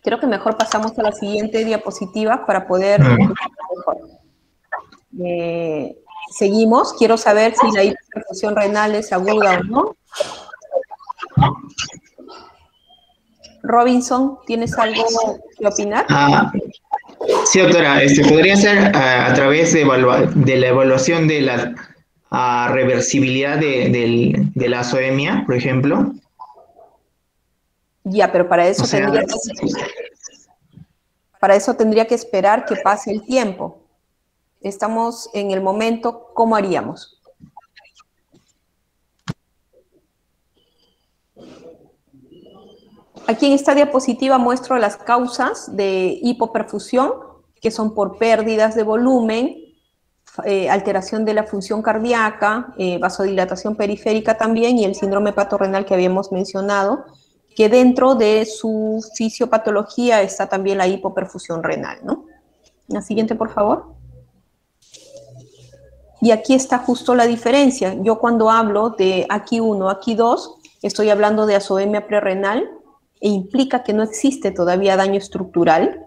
Creo que mejor pasamos a la siguiente diapositiva para poder mejor. Seguimos. Quiero saber si la hiperperfusión renal es aguda o no. Robinson, ¿tienes algo que opinar? Sí, doctora, podría ser a través de la evaluación de la reversibilidad de la azoemia, por ejemplo. Ya, pero para eso, tendría que esperar que pase el tiempo. Estamos en el momento, ¿cómo haríamos? Aquí en esta diapositiva muestro las causas de hipoperfusión, que son por pérdidas de volumen, alteración de la función cardíaca, vasodilatación periférica también, y el síndrome hepatorenal que habíamos mencionado, que dentro de su fisiopatología está también la hipoperfusión renal, ¿no? La siguiente, por favor. Y aquí está justo la diferencia. Yo cuando hablo de aquí 1, aquí 2, estoy hablando de azoemia prerrenal e implica que no existe todavía daño estructural.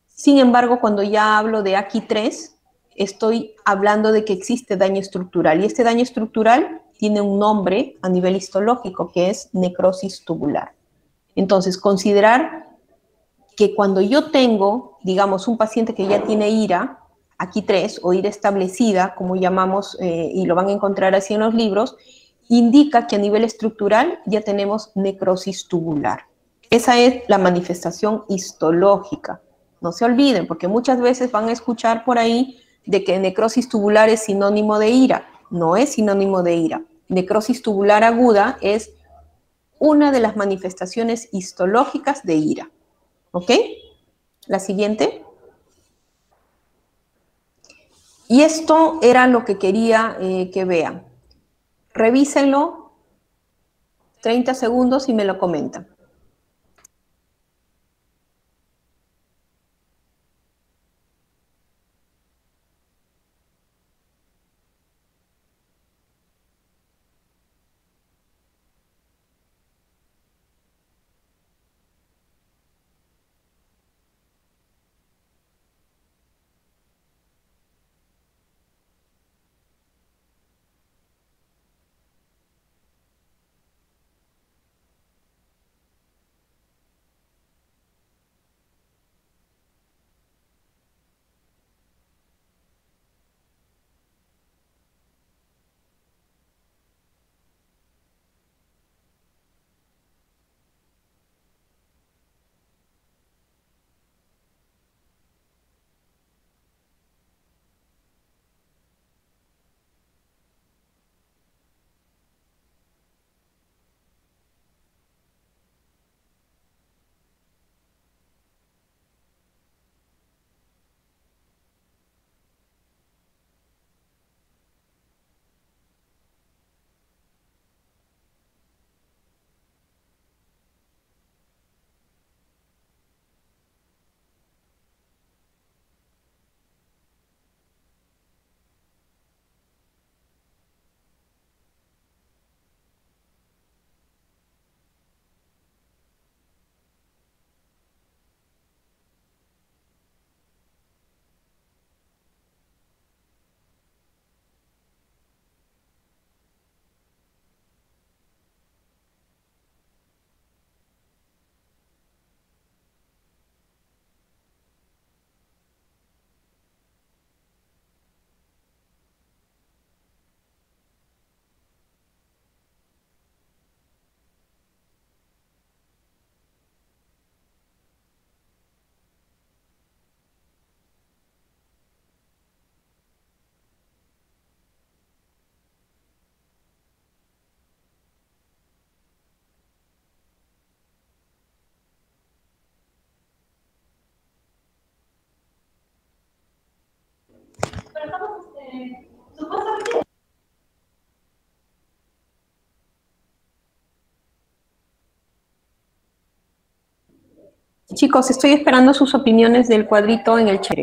Sin embargo, cuando ya hablo de aquí 3, estoy hablando de que existe daño estructural. Y este daño estructural tiene un nombre a nivel histológico, que es necrosis tubular. Entonces, considerar que cuando yo tengo, digamos, un paciente que ya tiene IRA, aquí 3, o IRA establecida, como llamamos, y lo van a encontrar así en los libros, indica que a nivel estructural ya tenemos necrosis tubular. Esa es la manifestación histológica. No se olviden, porque muchas veces van a escuchar por ahí de que necrosis tubular es sinónimo de IRA. No es sinónimo de IRA. Necrosis tubular aguda es una de las manifestaciones histológicas de IRA. ¿Ok? La siguiente. Y esto era lo que quería que vean. Revísenlo 30 segundos y me lo comentan. Chicos, estoy esperando sus opiniones del cuadrito en el chat.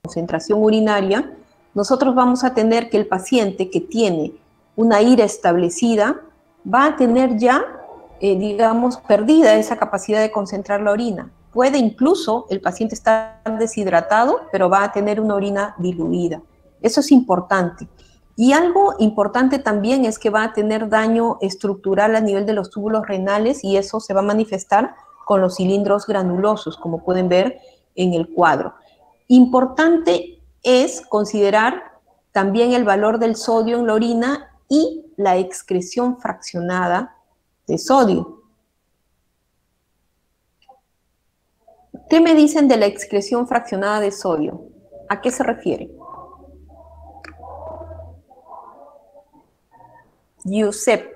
Concentración urinaria, nosotros vamos a tener que el paciente que tiene una ira establecida va a tener ya, digamos, perdida esa capacidad de concentrar la orina. Puede incluso el paciente estar deshidratado, pero va a tener una orina diluida. Eso es importante. Y algo importante también es que va a tener daño estructural a nivel de los túbulos renales y eso se va a manifestar con los cilindros granulosos, como pueden ver en el cuadro. Importante es considerar también el valor del sodio en la orina y la excreción fraccionada de sodio. ¿Qué me dicen de la excreción fraccionada de sodio? ¿A qué se refiere? Giuseppe.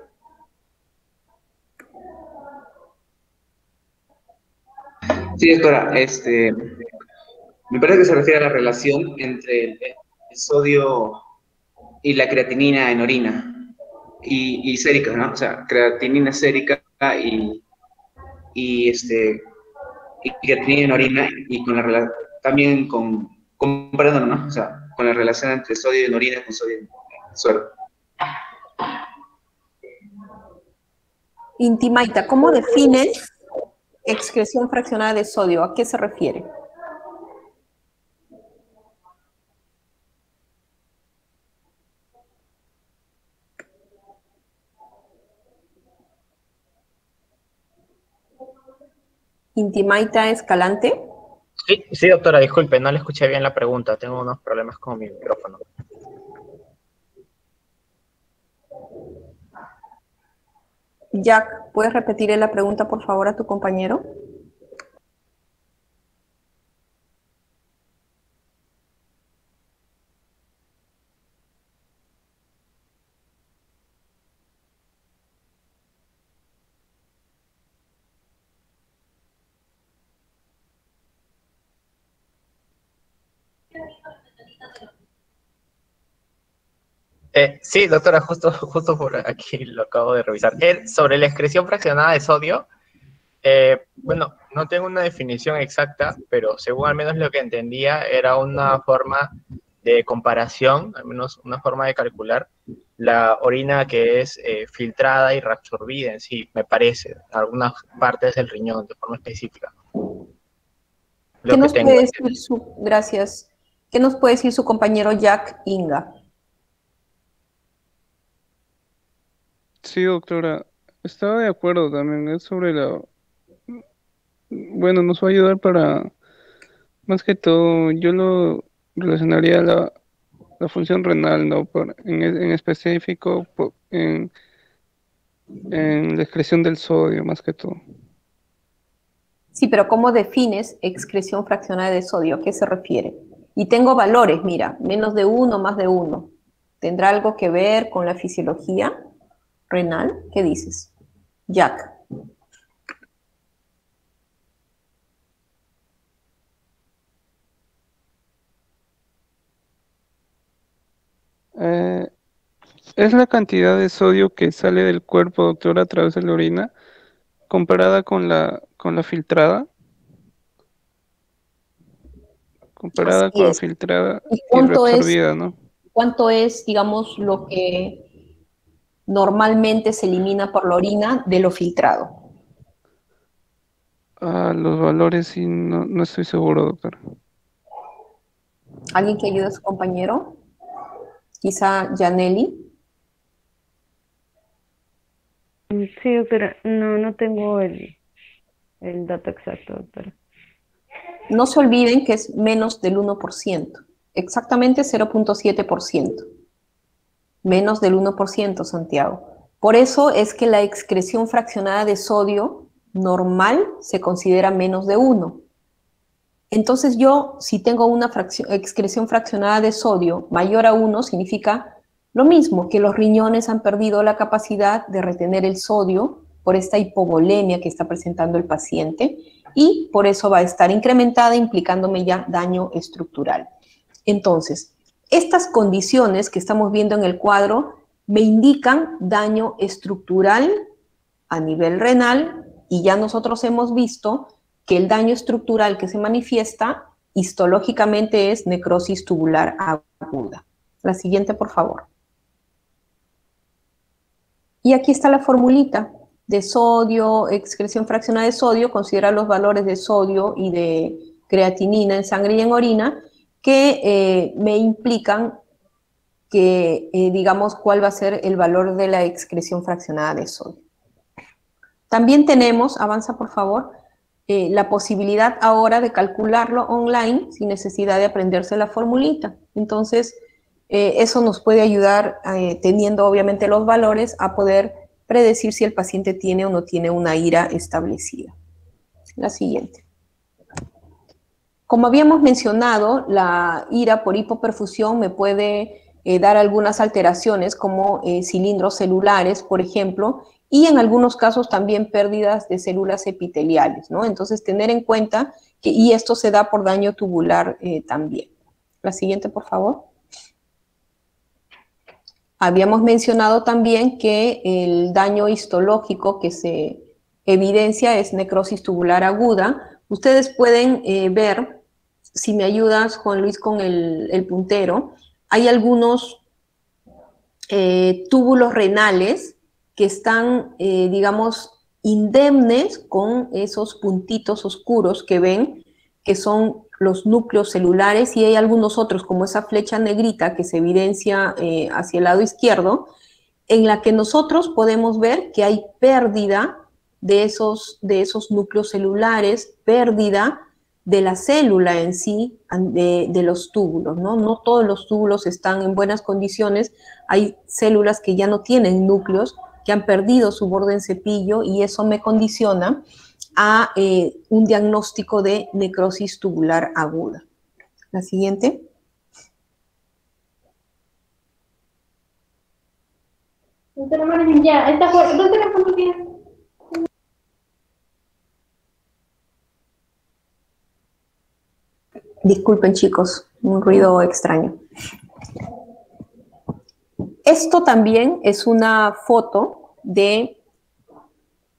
Sí, doctora, me parece que se refiere a la relación entre el sodio y la creatinina en orina y sérica, ¿no? O sea, creatinina sérica y creatinina en orina y con la también comparándolo, ¿no? O sea, con la relación entre sodio en orina con sodio en suero. Intimaita, ¿cómo defines excreción fraccionada de sodio? ¿A qué se refiere? Intimaita Escalante. Sí, doctora, disculpe, no le escuché bien la pregunta. Tengo unos problemas con mi micrófono. Jack, ¿puedes repetirle la pregunta, por favor, a tu compañero? Sí, doctora, justo por aquí lo acabo de revisar. Sobre la excreción fraccionada de sodio, bueno, no tengo una definición exacta, pero según al menos lo que entendía, era una forma de comparación, al menos una forma de calcular la orina que es filtrada y reabsorbida en sí, me parece, algunas partes del riñón de forma específica. ¿Qué nos puede decir gracias. ¿Qué nos puede decir su compañero Jack Inga? Sí, doctora, estaba de acuerdo también, es sobre la... Bueno, nos va a ayudar para, más que todo, yo lo relacionaría a la función renal, ¿no? En específico, en la excreción del sodio, más que todo. Sí, pero ¿cómo defines excreción fraccionada de sodio? ¿A qué se refiere? Y tengo valores, mira, menos de 1, más de 1. ¿Tendrá algo que ver con la fisiología renal? ¿Qué dices? Jack. Es la cantidad de sodio que sale del cuerpo, doctora, a través de la orina, comparada con la filtrada. Comparada con la filtrada y reabsorbida, ¿no? ¿Cuánto es, digamos, lo que normalmente se elimina por la orina de lo filtrado? Los valores sí, no estoy seguro, doctora. ¿Alguien que ayude a su compañero? Quizá Janelli. Sí, doctora, no tengo el dato exacto, doctora. No se olviden que es menos del 1%, exactamente 0.7%. Menos del 1%, Santiago. Por eso es que la excreción fraccionada de sodio normal se considera menos de 1. Entonces yo, si tengo una excreción fraccionada de sodio mayor a 1, significa lo mismo, que los riñones han perdido la capacidad de retener el sodio por esta hipovolemia que está presentando el paciente y por eso va a estar incrementada, implicándome ya daño estructural. Entonces, estas condiciones que estamos viendo en el cuadro me indican daño estructural a nivel renal y ya nosotros hemos visto que el daño estructural que se manifiesta histológicamente es necrosis tubular aguda. La siguiente, por favor. Y aquí está la formulita de sodio, excreción fraccionada de sodio, considera los valores de sodio y de creatinina en sangre y en orina, que me implican que, digamos, cuál va a ser el valor de la excreción fraccionada de sodio. También tenemos, avanza por favor, la posibilidad ahora de calcularlo online sin necesidad de aprenderse la formulita. Entonces, eso nos puede ayudar, teniendo obviamente los valores, a poder predecir si el paciente tiene o no tiene una IRA establecida. La siguiente. Como habíamos mencionado, la IRA por hipoperfusión me puede dar algunas alteraciones como cilindros celulares, por ejemplo, y en algunos casos también pérdidas de células epiteliales, ¿no? Entonces, tener en cuenta que, y esto se da por daño tubular también. La siguiente, por favor. Habíamos mencionado también que el daño histológico que se evidencia es necrosis tubular aguda. Ustedes pueden ver, si me ayudas, Juan Luis, con el puntero, hay algunos túbulos renales que están, digamos, indemnes con esos puntitos oscuros que ven, que son los núcleos celulares, y hay algunos otros, como esa flecha negrita que se evidencia hacia el lado izquierdo, en la que nosotros podemos ver que hay pérdida de esos núcleos celulares, pérdida de la célula en sí, de los túbulos, ¿no? No todos los túbulos están en buenas condiciones, hay células que ya no tienen núcleos, que han perdido su borde en cepillo, y eso me condiciona a un diagnóstico de necrosis tubular aguda. La siguiente. Ya, está fuera. ¿Dónde la pongo bien? Disculpen, chicos, un ruido extraño. Esto también es una foto de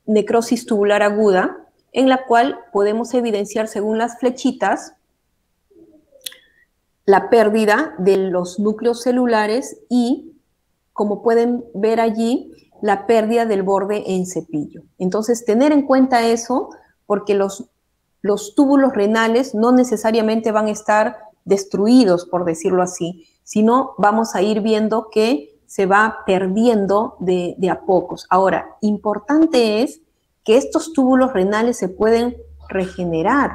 necrosis tubular aguda, en la cual podemos evidenciar, según las flechitas, la pérdida de los núcleos celulares y, como pueden ver allí, la pérdida del borde en cepillo. Entonces, tener en cuenta eso, porque los túbulos renales no necesariamente van a estar destruidos, por decirlo así, sino vamos a ir viendo que se va perdiendo de a pocos. Ahora, importante es que estos túbulos renales se pueden regenerar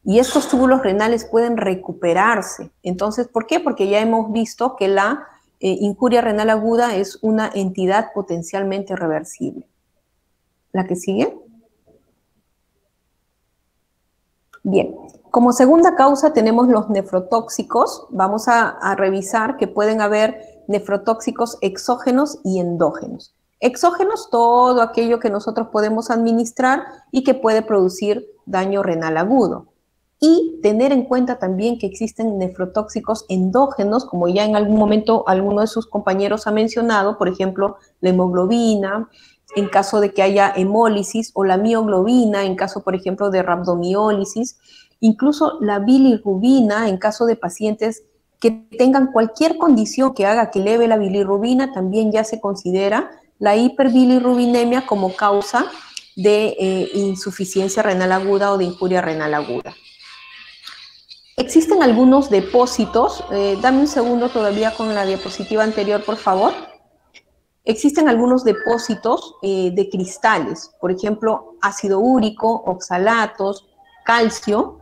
y estos túbulos renales pueden recuperarse. Entonces, ¿por qué? Porque ya hemos visto que la incuria renal aguda es una entidad potencialmente reversible. ¿La que sigue? Bien, como segunda causa tenemos los nefrotóxicos. Vamos a revisar que pueden haber nefrotóxicos exógenos y endógenos. Exógenos, todo aquello que nosotros podemos administrar y que puede producir daño renal agudo. Y tener en cuenta también que existen nefrotóxicos endógenos, como ya en algún momento alguno de sus compañeros ha mencionado, por ejemplo, la hemoglobina, en caso de que haya hemólisis, o la mioglobina, en caso, por ejemplo, de rhabdomiólisis, incluso la bilirrubina, en caso de pacientes que tengan cualquier condición que haga que eleve la bilirrubina, también ya se considera la hiperbilirrubinemia como causa de insuficiencia renal aguda o de incuria renal aguda. Existen algunos depósitos, dame un segundo todavía con la diapositiva anterior, por favor. Existen algunos depósitos de cristales, por ejemplo, ácido úrico, oxalatos, calcio,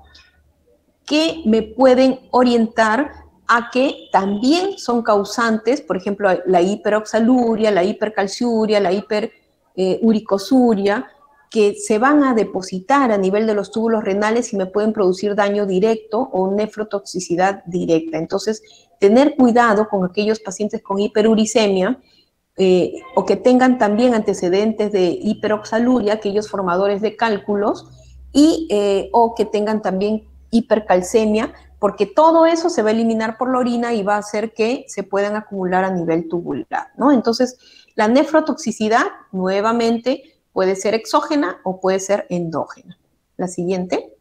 que me pueden orientar a que también son causantes, por ejemplo, la hiperoxaluria, la hipercalciuria, la hiperuricosuria, que se van a depositar a nivel de los túbulos renales y me pueden producir daño directo o nefrotoxicidad directa. Entonces, tener cuidado con aquellos pacientes con hiperuricemia o que tengan también antecedentes de hiperoxaluria, aquellos formadores de cálculos, y, o que tengan también hipercalcemia, porque todo eso se va a eliminar por la orina y va a hacer que se puedan acumular a nivel tubular, ¿no? Entonces, la nefrotoxicidad, nuevamente, puede ser exógena o puede ser endógena. La siguiente.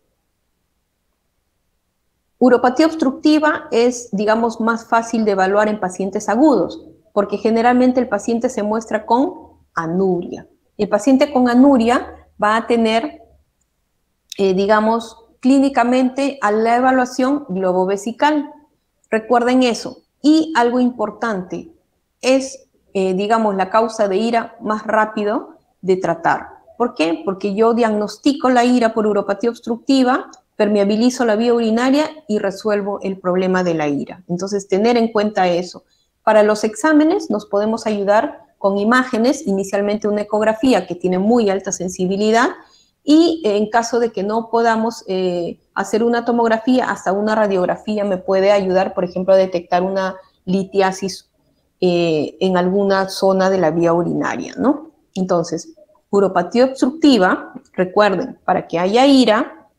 Uropatía obstructiva es, digamos, más fácil de evaluar en pacientes agudos, porque generalmente el paciente se muestra con anuria. El paciente con anuria va a tener, digamos, clínicamente a la evaluación globo vesical. Recuerden eso. Y algo importante, es, digamos, la causa de ira más rápido de tratar. ¿Por qué? Porque yo diagnostico la ira por uropatía obstructiva, permeabilizo la vía urinaria y resuelvo el problema de la ira. Entonces, tener en cuenta eso. Para los exámenes nos podemos ayudar con imágenes, inicialmente una ecografía que tiene muy alta sensibilidad, y en caso de que no podamos hacer una tomografía, hasta una radiografía me puede ayudar, por ejemplo, a detectar una litiasis en alguna zona de la vía urinaria, ¿no? Entonces, uropatía obstructiva, recuerden, para que haya ira,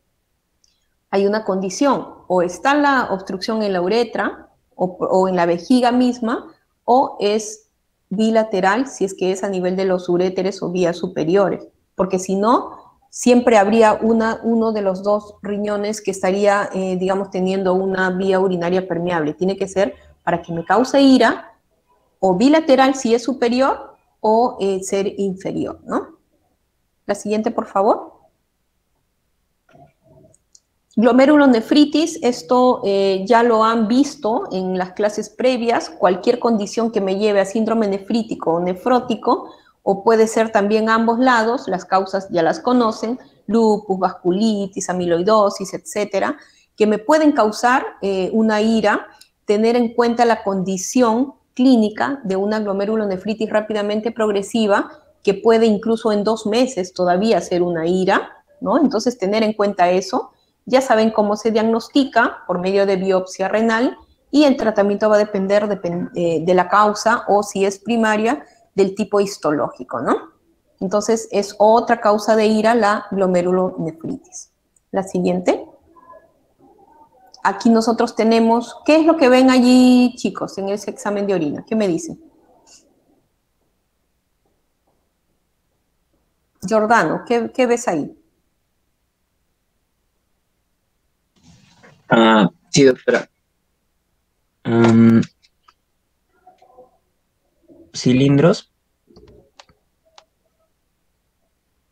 hay una condición, o está la obstrucción en la uretra, o en la vejiga misma, o es bilateral, si es que es a nivel de los uréteres o vías superiores, porque si no, siempre habría uno de los dos riñones que estaría, digamos, teniendo una vía urinaria permeable. Tiene que ser, para que me cause ira, o bilateral si es superior, o ser inferior, ¿no? La siguiente, por favor. Glomerulonefritis, esto ya lo han visto en las clases previas, cualquier condición que me lleve a síndrome nefrítico o nefrótico, o puede ser también a ambos lados, las causas ya las conocen, lupus, vasculitis, amiloidosis, etcétera, que me pueden causar una ira, tener en cuenta la condición clínica de una glomerulonefritis rápidamente progresiva, que puede incluso en 2 meses todavía ser una ira, ¿no? Entonces, tener en cuenta eso. Ya saben cómo se diagnostica por medio de biopsia renal, y el tratamiento va a depender de la causa, o si es primaria, del tipo histológico, ¿no? Entonces, es otra causa de ira la glomerulonefritis. La siguiente. Aquí nosotros tenemos, ¿qué es lo que ven allí, chicos, en ese examen de orina? ¿Qué me dicen? Giordano, ¿qué ves ahí? Sí, doctora. Cilindros.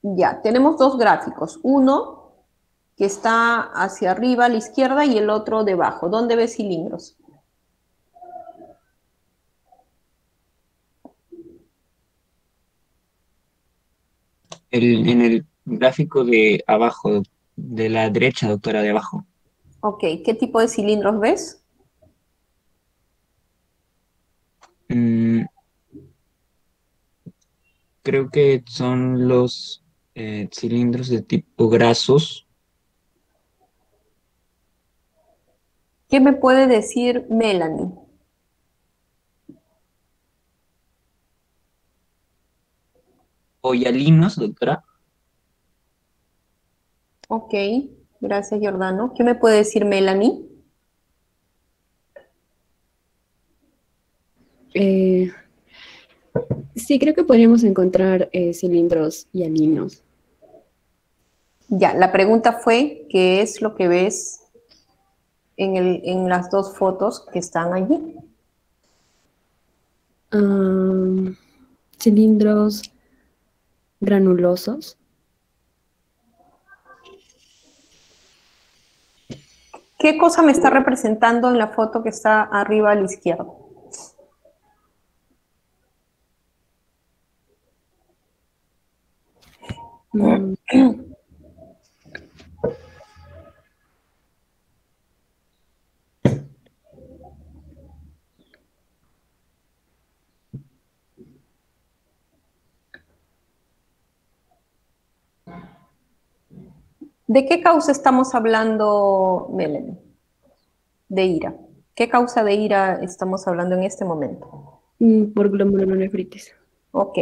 Ya, tenemos dos gráficos. Uno que está hacia arriba a la izquierda y el otro debajo. ¿Dónde ves cilindros? En el gráfico de abajo, de la derecha, doctora, de abajo. Ok, ¿qué tipo de cilindros ves? Creo que son los cilindros de tipo grasos. ¿Qué me puede decir Melanie? O hialinos, doctora. Ok, gracias Giordano. ¿Qué me puede decir Melanie? Sí, creo que podríamos encontrar cilindros hialinos. Ya, la pregunta fue, ¿qué es lo que ves en las dos fotos que están allí? Cilindros granulosos. ¿Qué cosa me está representando en la foto que está arriba a la izquierda? ¿De qué causa estamos hablando, Melanie? De ira. ¿Qué causa de ira estamos hablando en este momento? Por glomerulonefritis. Ok.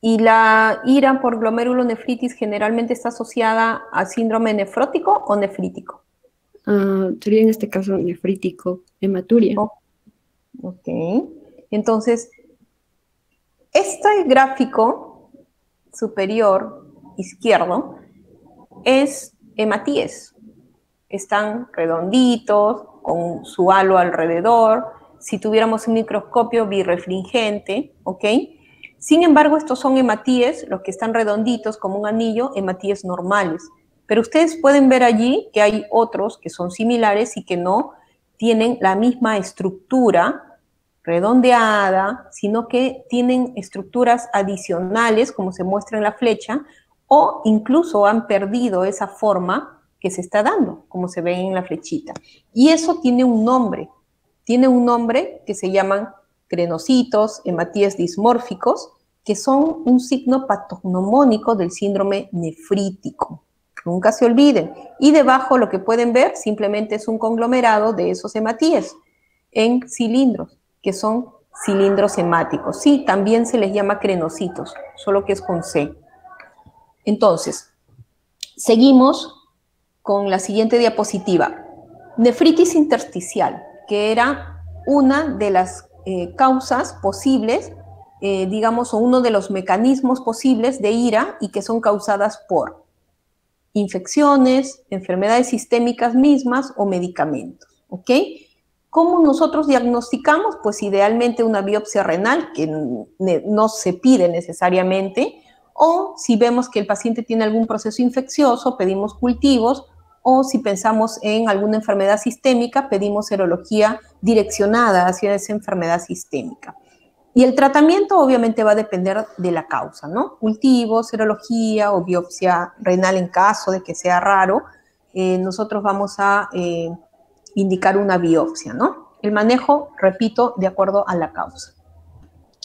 ¿Y la ira por glomerulonefritis generalmente está asociada a síndrome nefrótico o nefrítico? Sería en este caso nefrítico, hematuria. Ok. Entonces, este gráfico superior izquierdo es hematíes. Están redonditos, con su halo alrededor. Si tuviéramos un microscopio birrefringente, ¿ok? Sin embargo, estos son hematíes, los que están redonditos como un anillo, hematíes normales. Pero ustedes pueden ver allí que hay otros que son similares y que no tienen la misma estructura redondeada, sino que tienen estructuras adicionales, como se muestra en la flecha, o incluso han perdido esa forma que se está dando, como se ve en la flechita. Y eso tiene un nombre que se llaman crenocitos, hematíes dismórficos, que son un signo patognomónico del síndrome nefrítico. Nunca se olviden. Y debajo lo que pueden ver simplemente es un conglomerado de esos hematíes en cilindros, que son cilindros hemáticos. Sí, también se les llama crenocitos, solo que es con C. Entonces, seguimos con la siguiente diapositiva. Nefritis intersticial, que era una de las causas posibles, digamos, o uno de los mecanismos posibles de ira y que son causadas por infecciones, enfermedades sistémicas mismas o medicamentos, ¿ok? ¿Cómo nosotros diagnosticamos? Pues idealmente una biopsia renal, que no se pide necesariamente, o si vemos que el paciente tiene algún proceso infeccioso, pedimos cultivos, o si pensamos en alguna enfermedad sistémica, pedimos serología direccionada hacia esa enfermedad sistémica. Y el tratamiento obviamente va a depender de la causa, ¿no? Cultivo, serología o biopsia renal en caso de que sea raro, nosotros vamos a indicar una biopsia, ¿no? El manejo, repito, de acuerdo a la causa.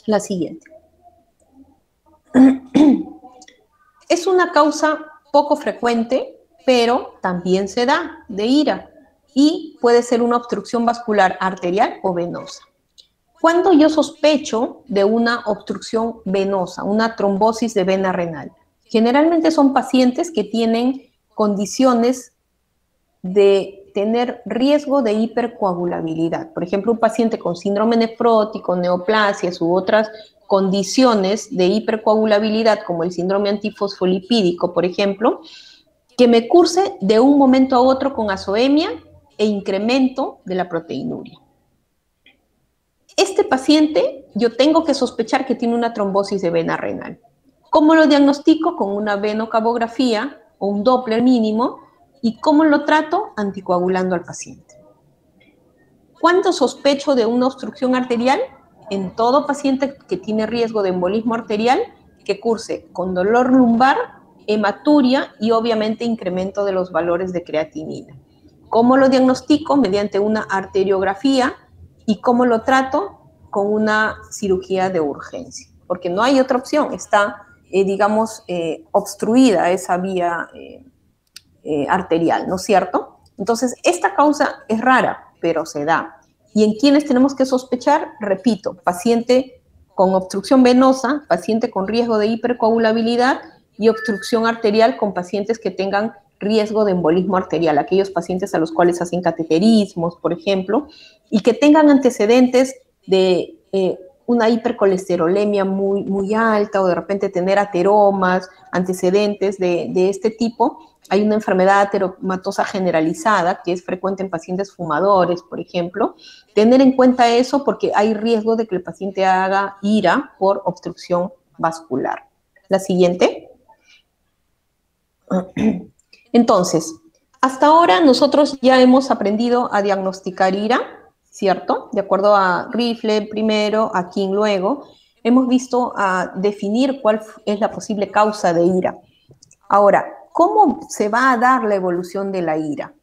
La siguiente. Es una causa poco frecuente, pero también se da de ira y puede ser una obstrucción vascular arterial o venosa. Cuando yo sospecho de una obstrucción venosa, una trombosis de vena renal, generalmente son pacientes que tienen condiciones de tener riesgo de hipercoagulabilidad. Por ejemplo, un paciente con síndrome nefrótico, neoplasias u otras condiciones de hipercoagulabilidad, como el síndrome antifosfolipídico, por ejemplo, que me curse de un momento a otro con azoemia e incremento de la proteinuria. Este paciente, yo tengo que sospechar que tiene una trombosis de vena renal. ¿Cómo lo diagnostico? Con una venocabografía o un Doppler mínimo. ¿Y cómo lo trato? Anticoagulando al paciente. ¿Cuándo sospecho de una obstrucción arterial? En todo paciente que tiene riesgo de embolismo arterial, que curse con dolor lumbar, hematuria y obviamente incremento de los valores de creatinina. ¿Cómo lo diagnostico? Mediante una arteriografía. ¿Y cómo lo trato? Con una cirugía de urgencia, porque no hay otra opción, está, digamos, obstruida esa vía arterial, ¿no es cierto? Entonces, esta causa es rara, pero se da. ¿Y en quiénes tenemos que sospechar? Repito, paciente con obstrucción venosa, paciente con riesgo de hipercoagulabilidad y obstrucción arterial con pacientes que tengan riesgo de embolismo arterial, aquellos pacientes a los cuales hacen cateterismos, por ejemplo, y que tengan antecedentes de una hipercolesterolemia muy alta, o de repente tener ateromas, antecedentes de este tipo. Hay una enfermedad ateromatosa generalizada que es frecuente en pacientes fumadores, por ejemplo. Tener en cuenta eso porque hay riesgo de que el paciente haga IRA por obstrucción vascular. La siguiente. Entonces, hasta ahora nosotros ya hemos aprendido a diagnosticar IRA, ¿cierto? De acuerdo a Rifle primero, a King luego, hemos visto a definir cuál es la posible causa de IRA. Ahora, ¿cómo se va a dar la evolución de la IRA?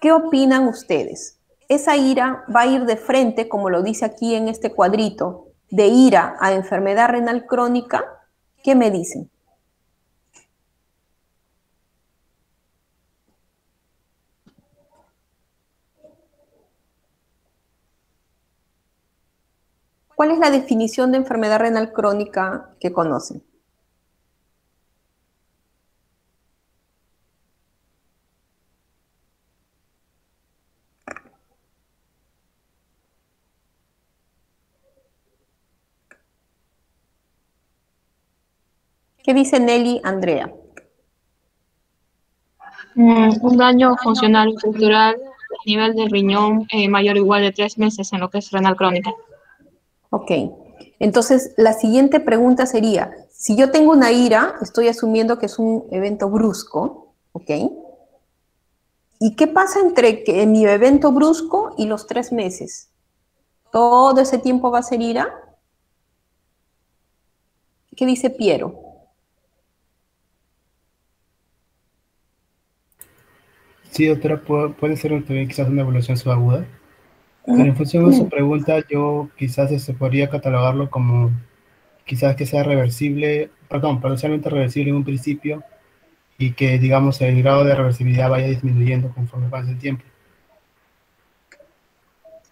¿Qué opinan ustedes? ¿Esa IRA va a ir de frente, como lo dice aquí en este cuadrito, de IRA a enfermedad renal crónica? ¿Qué me dicen? ¿Cuál es la definición de enfermedad renal crónica que conocen? ¿Qué dice Nelly Andrea? Un daño funcional o estructural a nivel del riñón mayor o igual de 3 meses en lo que es renal crónica. Ok, entonces la siguiente pregunta sería, si yo tengo una IRA, estoy asumiendo que es un evento brusco, ¿ok? ¿Y qué pasa entre mi evento brusco y los 3 meses? ¿Todo ese tiempo va a ser IRA? ¿Qué dice Piero? Sí, doctora, puede ser también quizás una evolución subaguda. Pero en función de su pregunta, yo quizás podría catalogarlo como quizás que sea reversible, perdón, parcialmente reversible en un principio y que, digamos, el grado de reversibilidad vaya disminuyendo conforme pasa el tiempo.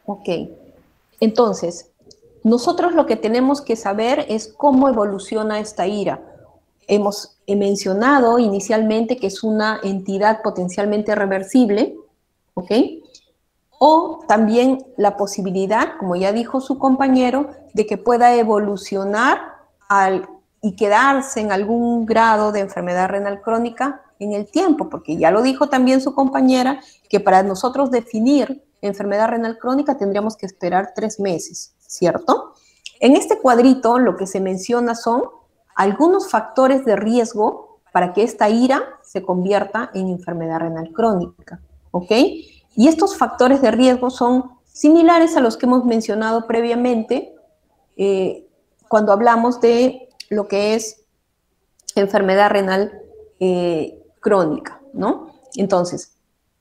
Ok, entonces, nosotros lo que tenemos que saber es cómo evoluciona esta IRA. Hemos mencionado inicialmente que es una entidad potencialmente reversible, ¿ok? O también la posibilidad, como ya dijo su compañero, de que pueda evolucionar y quedarse en algún grado de enfermedad renal crónica en el tiempo, porque ya lo dijo también su compañera, que para nosotros definir enfermedad renal crónica tendríamos que esperar 3 meses, ¿cierto? En este cuadrito lo que se menciona son algunos factores de riesgo para que esta IRA se convierta en enfermedad renal crónica, ¿ok? Y estos factores de riesgo son similares a los que hemos mencionado previamente cuando hablamos de lo que es enfermedad renal crónica, ¿no? Entonces,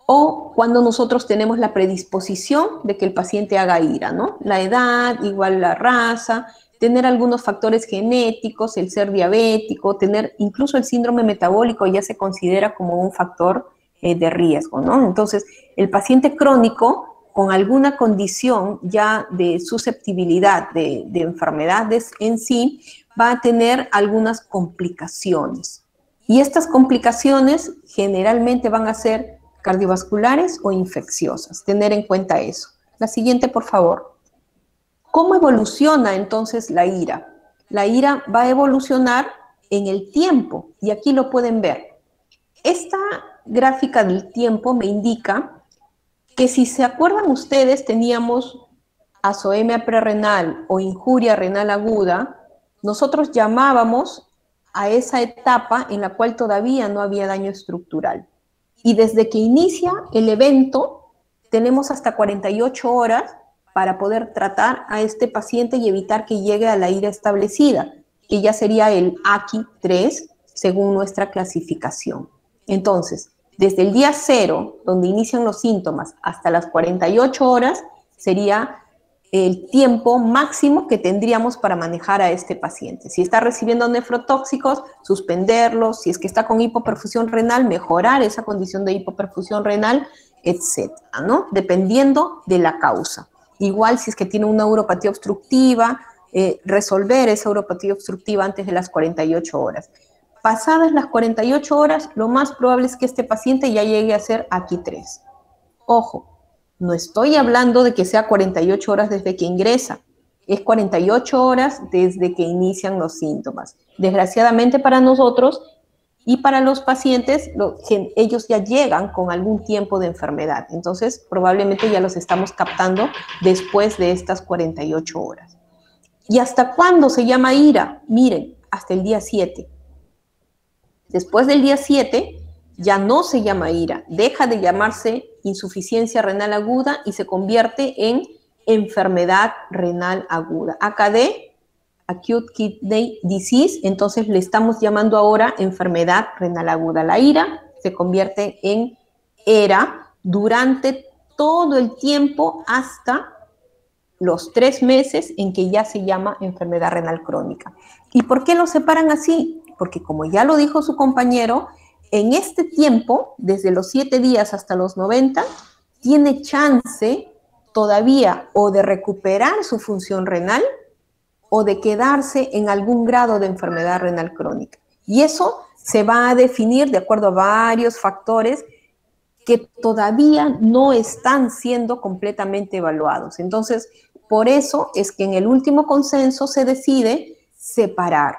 o cuando nosotros tenemos la predisposición de que el paciente haga IRA, ¿no? La edad, igual la raza, tener algunos factores genéticos, el ser diabético, tener incluso el síndrome metabólico ya se considera como un factor de riesgo, ¿no? Entonces, el paciente crónico con alguna condición ya de susceptibilidad de enfermedades en sí, va a tener algunas complicaciones. Y estas complicaciones generalmente van a ser cardiovasculares o infecciosas. Tener en cuenta eso. La siguiente, por favor. ¿Cómo evoluciona entonces la ira? La ira va a evolucionar en el tiempo, y aquí lo pueden ver. Esta gráfica del tiempo me indica que, si se acuerdan ustedes, teníamos azoemia prerrenal o injuria renal aguda. Nosotros llamábamos a esa etapa en la cual todavía no había daño estructural. Y desde que inicia el evento, tenemos hasta 48 horas para poder tratar a este paciente y evitar que llegue a la ira establecida, que ya sería el AQI 3, según nuestra clasificación. Entonces, desde el día 0, donde inician los síntomas, hasta las 48 horas, sería el tiempo máximo que tendríamos para manejar a este paciente. Si está recibiendo nefrotóxicos, suspenderlos. Si es que está con hipoperfusión renal, mejorar esa condición de hipoperfusión renal, etcétera, ¿no? Dependiendo de la causa. Igual, si es que tiene una uropatía obstructiva, resolver esa uropatía obstructiva antes de las 48 horas. Pasadas las 48 horas, lo más probable es que este paciente ya llegue a ser AQI 3. Ojo, no estoy hablando de que sea 48 horas desde que ingresa, es 48 horas desde que inician los síntomas. Desgraciadamente para nosotros y para los pacientes, ellos ya llegan con algún tiempo de enfermedad. Entonces, probablemente ya los estamos captando después de estas 48 horas. ¿Y hasta cuándo se llama ira? Miren, hasta el día 7. Después del día 7, ya no se llama ira, deja de llamarse insuficiencia renal aguda y se convierte en enfermedad renal aguda. AKD, Acute Kidney Disease, entonces le estamos llamando ahora enfermedad renal aguda. La ira se convierte en ERA durante todo el tiempo hasta los 3 meses en que ya se llama enfermedad renal crónica. ¿Y por qué lo separan así? Porque, como ya lo dijo su compañero, en este tiempo, desde los 7 días hasta los 90, tiene chance todavía o de recuperar su función renal o de quedarse en algún grado de enfermedad renal crónica. Y eso se va a definir de acuerdo a varios factores que todavía no están siendo completamente evaluados. Entonces, por eso es que en el último consenso se decide separar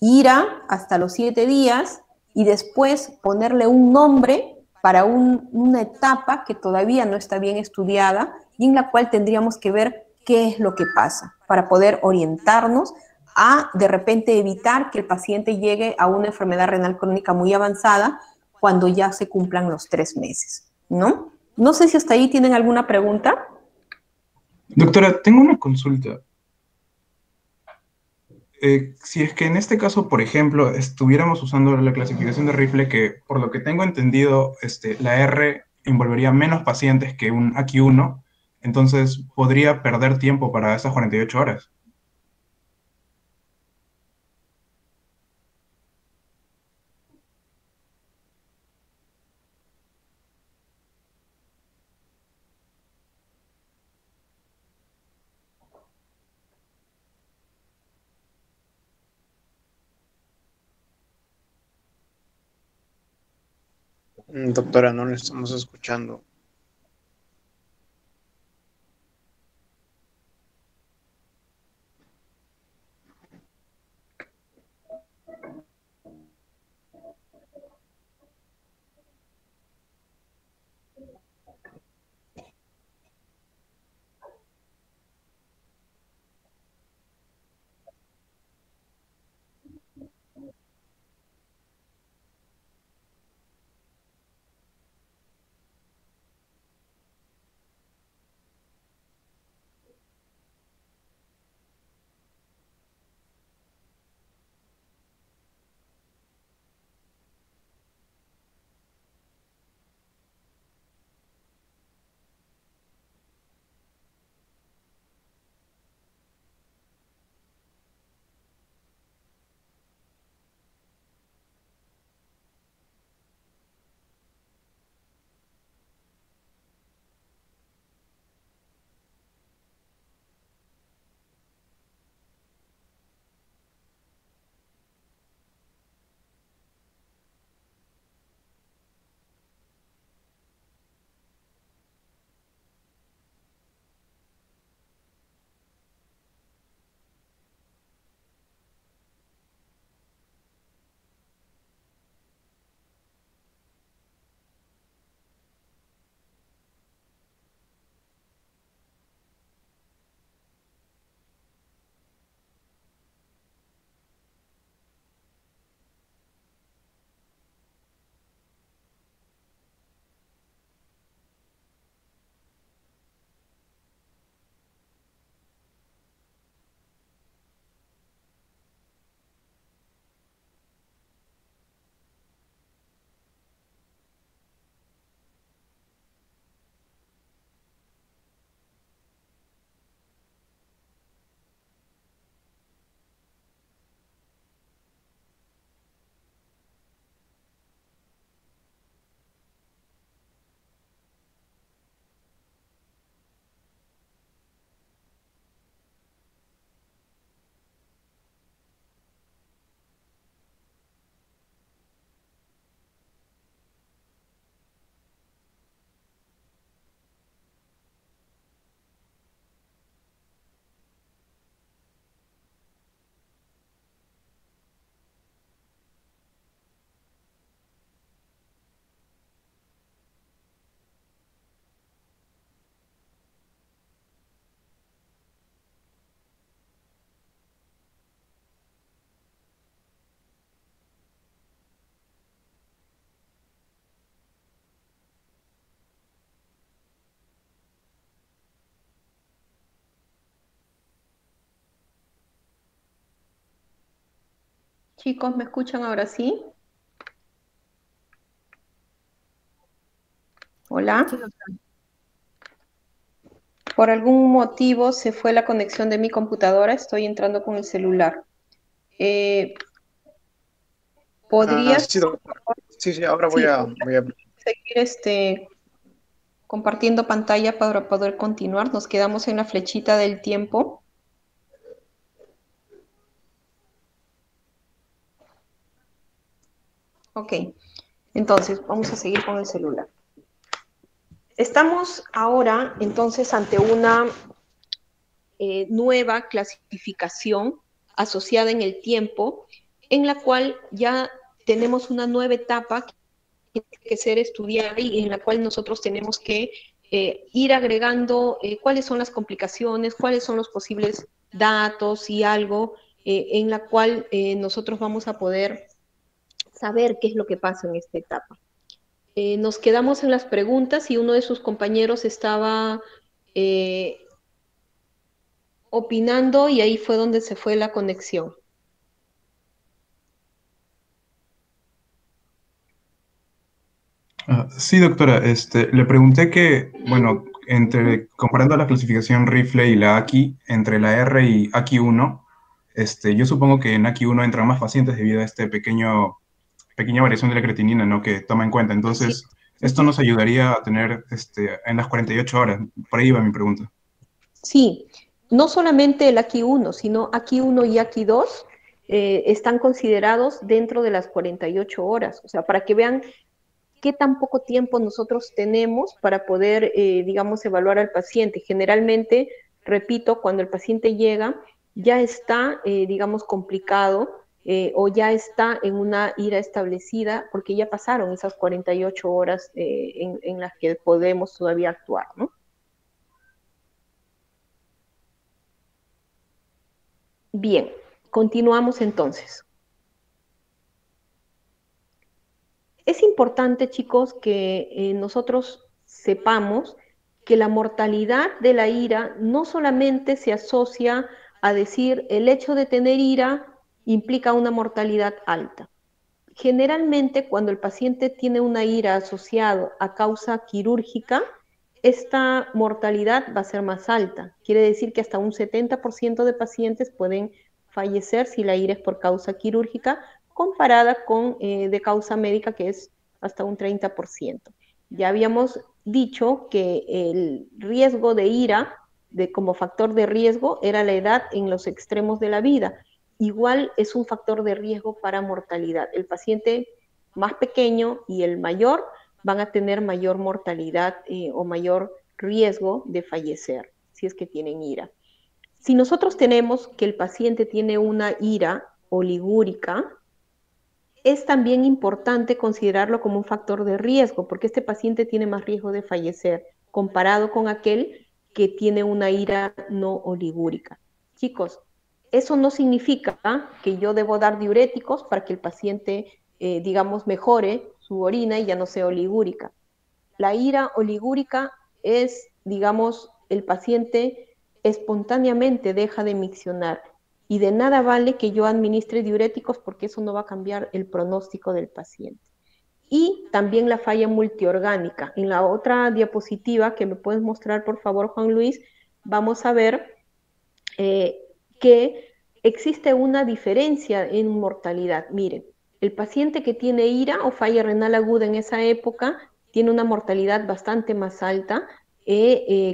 ira hasta los 7 días y después ponerle un nombre para una etapa que todavía no está bien estudiada y en la cual tendríamos que ver qué es lo que pasa para poder orientarnos a de repente evitar que el paciente llegue a una enfermedad renal crónica muy avanzada cuando ya se cumplan los 3 meses, ¿no? No sé si hasta ahí tienen alguna pregunta. Doctora, tengo una consulta. Si es que en este caso, por ejemplo, estuviéramos usando la clasificación de Rifle, que por lo que tengo entendido, la R envolvería menos pacientes que un AQ1, entonces podría perder tiempo para esas 48 horas. Doctora, no le estamos escuchando. Chicos, ¿me escuchan ahora sí? Hola. Por algún motivo se fue la conexión de mi computadora, estoy entrando con el celular. ¿Podrías Sí, doctora. Sí, ahora voy a seguir compartiendo pantalla para poder continuar? Nos quedamos en la flechita del tiempo. Ok, entonces vamos a seguir con el celular. Estamos ahora entonces ante una nueva clasificación asociada en el tiempo, en la cual ya tenemos una nueva etapa que tiene que ser estudiada y en la cual nosotros tenemos que ir agregando cuáles son las complicaciones, cuáles son los posibles datos y algo en la cual nosotros vamos a poder saber qué es lo que pasa en esta etapa. Nos quedamos en las preguntas y uno de sus compañeros estaba opinando y ahí fue donde se fue la conexión. Sí, doctora, le pregunté que, bueno, comparando la clasificación Rifle y la AKI, entre la R y AKI1, yo supongo que en AKI1 entran más pacientes debido a pequeña variación de la creatinina, ¿no?, que toma en cuenta. Entonces, esto nos ayudaría a tener en las 48 horas. Por ahí va mi pregunta. Sí, no solamente el AKI1, sino AKI1 y AKI2 están considerados dentro de las 48 horas. O sea, para que vean qué tan poco tiempo nosotros tenemos para poder, digamos, evaluar al paciente. Generalmente, repito, cuando el paciente llega, ya está, digamos, complicado o ya está en una ira establecida porque ya pasaron esas 48 horas en las que podemos todavía actuar, ¿no? Bien, continuamos entonces. Es importante, chicos, que nosotros sepamos que la mortalidad de la ira no solamente se asocia a decir el hecho de tener ira implica una mortalidad alta. Generalmente, cuando el paciente tiene una ira asociada a causa quirúrgica, esta mortalidad va a ser más alta. Quiere decir que hasta un 70% de pacientes pueden fallecer si la ira es por causa quirúrgica, comparada con de causa médica, que es hasta un 30%. Ya habíamos dicho que el riesgo de ira, como factor de riesgo, era la edad en los extremos de la vida. Igual es un factor de riesgo para mortalidad. El paciente más pequeño y el mayor van a tener mayor mortalidad o mayor riesgo de fallecer si es que tienen ira. Si nosotros tenemos que el paciente tiene una ira oligúrica, es también importante considerarlo como un factor de riesgo, porque este paciente tiene más riesgo de fallecer comparado con aquel que tiene una ira no oligúrica. Chicos, eso no significa que yo debo dar diuréticos para que el paciente, digamos, mejore su orina y ya no sea oligúrica. La ira oligúrica es, digamos, el paciente espontáneamente deja de miccionar y de nada vale que yo administre diuréticos porque eso no va a cambiar el pronóstico del paciente. Y también la falla multiorgánica. En la otra diapositiva que me puedes mostrar, por favor, Juan Luis, vamos a ver que existe una diferencia en mortalidad. Miren, el paciente que tiene ira o falla renal aguda en esa época tiene una mortalidad bastante más alta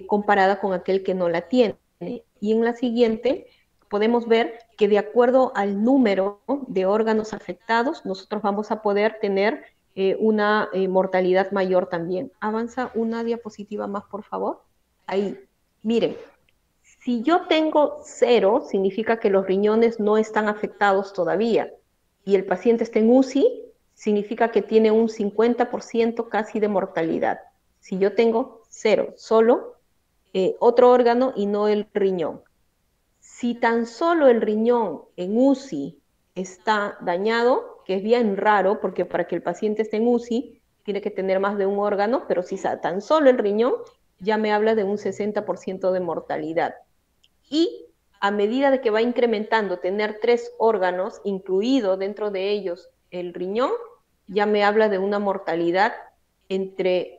comparada con aquel que no la tiene. Y en la siguiente podemos ver que de acuerdo al número de órganos afectados, nosotros vamos a poder tener una mortalidad mayor también. Avanza una diapositiva más, por favor. Ahí, miren, si yo tengo 0, significa que los riñones no están afectados todavía, y el paciente está en UCI, significa que tiene un 50% casi de mortalidad. Si yo tengo 0, solo otro órgano y no el riñón. Si tan solo el riñón en UCI está dañado, que es bien raro, porque para que el paciente esté en UCI tiene que tener más de un órgano, pero si tan solo el riñón, ya me habla de un 60% de mortalidad. Y a medida de que va incrementando tener 3 órganos, incluido dentro de ellos el riñón, ya me habla de una mortalidad entre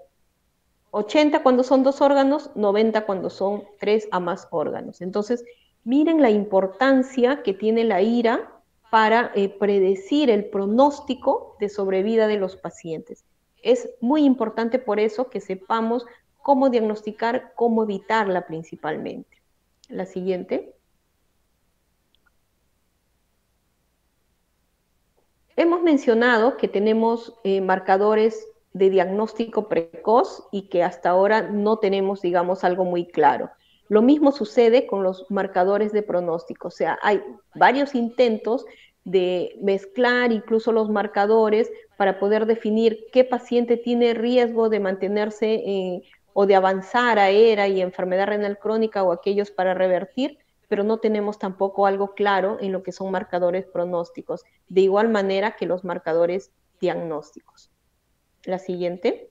80 cuando son 2 órganos, 90 cuando son 3 a más órganos. Entonces, miren la importancia que tiene la IRA para predecir el pronóstico de sobrevida de los pacientes. Es muy importante por eso que sepamos cómo diagnosticar, cómo evitarla principalmente. La siguiente. Hemos mencionado que tenemos marcadores de diagnóstico precoz y que hasta ahora no tenemos, digamos, algo muy claro. Lo mismo sucede con los marcadores de pronóstico, o sea, hay varios intentos de mezclar incluso los marcadores para poder definir qué paciente tiene riesgo de mantenerse o de avanzar a ERA y enfermedad renal crónica o aquellos para revertir, pero no tenemos tampoco algo claro en lo que son marcadores pronósticos, de igual manera que los marcadores diagnósticos. La siguiente.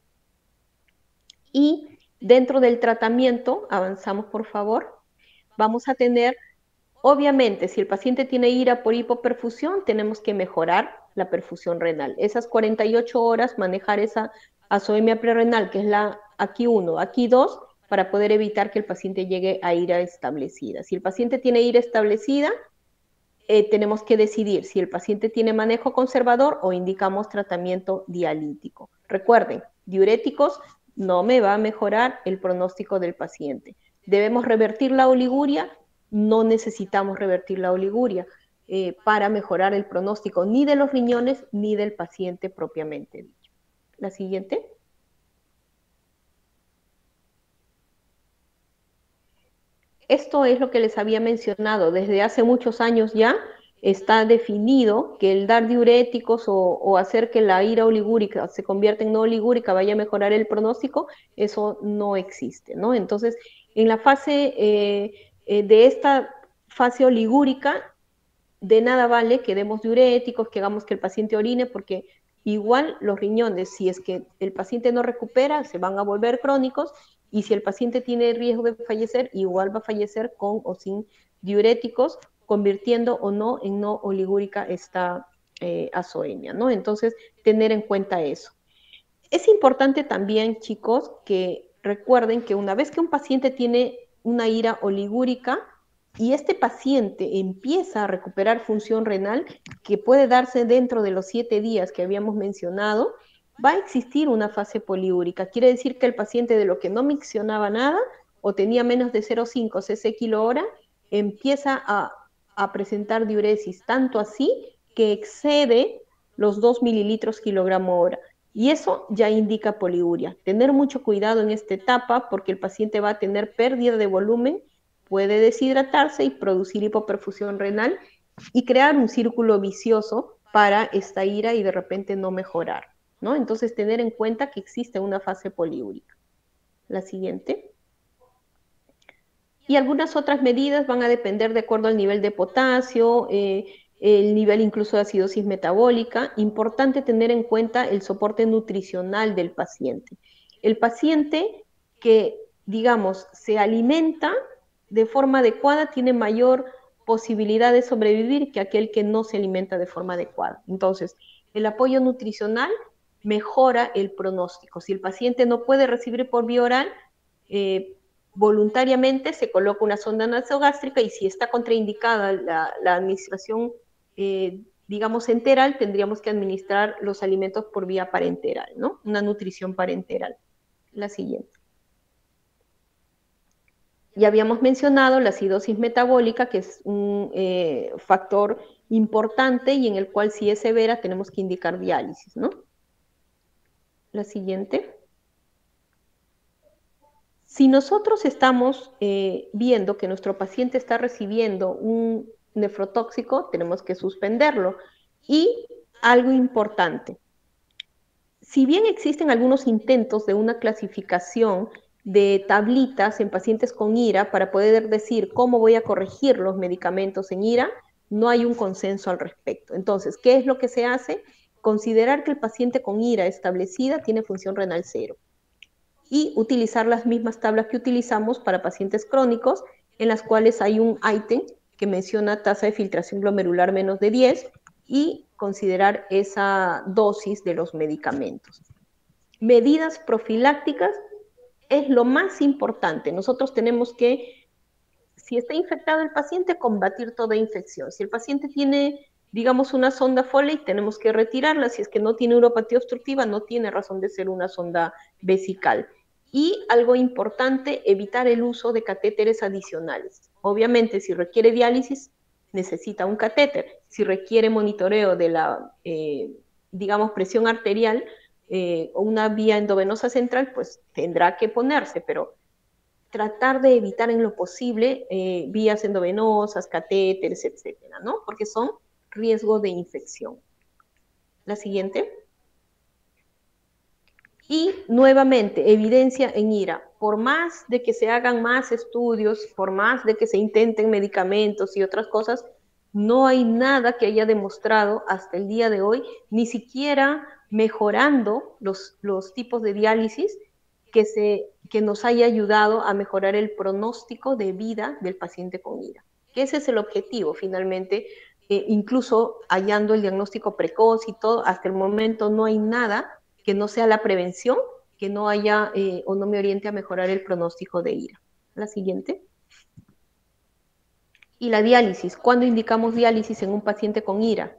Y dentro del tratamiento, avanzamos por favor, vamos a tener, obviamente, si el paciente tiene IRA por hipoperfusión, tenemos que mejorar la perfusión renal. Esas 48 horas, manejar esa azoemia prerrenal, que es la aquí 1, aquí 2, para poder evitar que el paciente llegue a IRA establecida. Si el paciente tiene IRA establecida, tenemos que decidir si el paciente tiene manejo conservador o indicamos tratamiento dialítico. Recuerden, diuréticos no me va a mejorar el pronóstico del paciente. ¿Debemos revertir la oliguria? No necesitamos revertir la oliguria para mejorar el pronóstico ni de los riñones ni del paciente propiamente dicho. La siguiente. Esto es lo que les había mencionado. Desde hace muchos años ya está definido que el dar diuréticos o hacer que la IRA oligúrica se convierta en no oligúrica vaya a mejorar el pronóstico, eso no existe, ¿no? Entonces, en la fase de esta fase oligúrica, de nada vale que demos diuréticos, que hagamos que el paciente orine, porque igual los riñones, si es que el paciente no recupera, se van a volver crónicos, y si el paciente tiene riesgo de fallecer, igual va a fallecer con o sin diuréticos, convirtiendo o no en no oligúrica esta azoemia, ¿no? Entonces, tener en cuenta eso. Es importante también, chicos, que recuerden que una vez que un paciente tiene una IRA oligúrica y este paciente empieza a recuperar función renal, que puede darse dentro de los 7 días que habíamos mencionado, va a existir una fase poliúrica. Quiere decir que el paciente de lo que no miccionaba nada o tenía menos de 0,5 cc kilo hora, empieza a presentar diuresis, tanto así que excede los 2 mililitros kilogramo hora. Y eso ya indica poliuria. Tener mucho cuidado en esta etapa porque el paciente va a tener pérdida de volumen, puede deshidratarse y producir hipoperfusión renal y crear un círculo vicioso para esta IRA y de repente no mejorar, ¿no? Entonces, tener en cuenta que existe una fase poliúrica. La siguiente. Y algunas otras medidas van a depender de acuerdo al nivel de potasio, el nivel incluso de acidosis metabólica. Importante tener en cuenta el soporte nutricional del paciente. El paciente que, digamos, se alimenta de forma adecuada tiene mayor posibilidad de sobrevivir que aquel que no se alimenta de forma adecuada. Entonces, el apoyo nutricional mejora el pronóstico. Si el paciente no puede recibir por vía oral, voluntariamente se coloca una sonda nasogástrica y si está contraindicada la administración, digamos, enteral, tendríamos que administrar los alimentos por vía parenteral, ¿no? Una nutrición parenteral. La siguiente. Ya habíamos mencionado la acidosis metabólica, que es un factor importante y en el cual si es severa tenemos que indicar diálisis, ¿no? La siguiente. Si nosotros estamos viendo que nuestro paciente está recibiendo un nefrotóxico, tenemos que suspenderlo. Y algo importante, si bien existen algunos intentos de una clasificación de tablitas en pacientes con IRA para poder decir cómo voy a corregir los medicamentos en IRA, no hay un consenso al respecto. Entonces, ¿qué es lo que se hace? Considerar que el paciente con IRA establecida tiene función renal cero y utilizar las mismas tablas que utilizamos para pacientes crónicos, en las cuales hay un ítem que menciona tasa de filtración glomerular menos de 10 y considerar esa dosis de los medicamentos. Medidas profilácticas es lo más importante. Nosotros tenemos que, si está infectado el paciente, combatir toda infección. Si el paciente tiene, digamos, una sonda Foley, tenemos que retirarla. Si es que no tiene uropatía obstructiva, no tiene razón de ser una sonda vesical. Y algo importante, evitar el uso de catéteres adicionales. Obviamente, si requiere diálisis, necesita un catéter. Si requiere monitoreo de la, digamos, presión arterial o una vía endovenosa central, pues tendrá que ponerse, pero tratar de evitar en lo posible vías endovenosas, catéteres, etcétera, ¿no? Porque son riesgo de infección. La siguiente. Y nuevamente, evidencia en IRA. Por más de que se hagan más estudios, por más de que se intenten medicamentos y otras cosas, no hay nada que haya demostrado hasta el día de hoy, ni siquiera mejorando los tipos de diálisis, que nos haya ayudado a mejorar el pronóstico de vida del paciente con IRA. Ese es el objetivo, finalmente, incluso hallando el diagnóstico precoz y todo, hasta el momento no hay nada que no sea la prevención, que no haya o no me oriente a mejorar el pronóstico de IRA. La siguiente. Y la diálisis. ¿Cuándo indicamos diálisis en un paciente con IRA?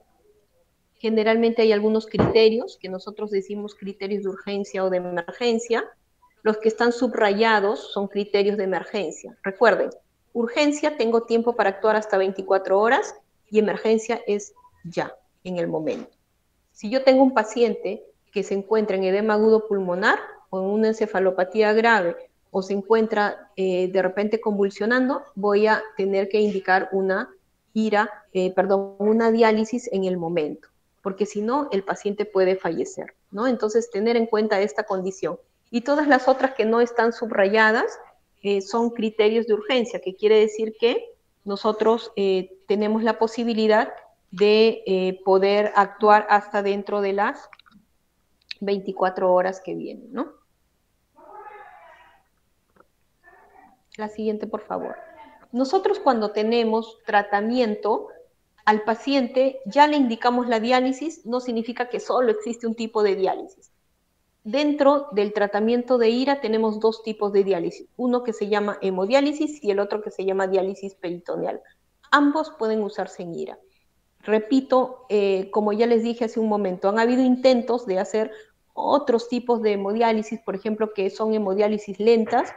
Generalmente hay algunos criterios, que nosotros decimos criterios de urgencia o de emergencia. Los que están subrayados son criterios de emergencia. Recuerden, urgencia, tengo tiempo para actuar hasta 24 horas, y emergencia es ya, en el momento. Si yo tengo un paciente que se encuentra en edema agudo pulmonar o en una encefalopatía grave o se encuentra de repente convulsionando, voy a tener que indicar una una diálisis en el momento, porque si no, el paciente puede fallecer, ¿no? Entonces, tener en cuenta esta condición. Y todas las otras que no están subrayadas son criterios de urgencia, que quiere decir que nosotros tenemos la posibilidad de poder actuar hasta dentro de las 24 horas que vienen, ¿no? La siguiente, por favor. Nosotros cuando tenemos tratamiento al paciente, ya le indicamos la diálisis, no significa que solo existe un tipo de diálisis. Dentro del tratamiento de IRA tenemos dos tipos de diálisis, uno que se llama hemodiálisis y el otro que se llama diálisis peritoneal. Ambos pueden usarse en IRA. Repito, como ya les dije hace un momento, han habido intentos de hacer otros tipos de hemodiálisis, por ejemplo, que son hemodiálisis lentas,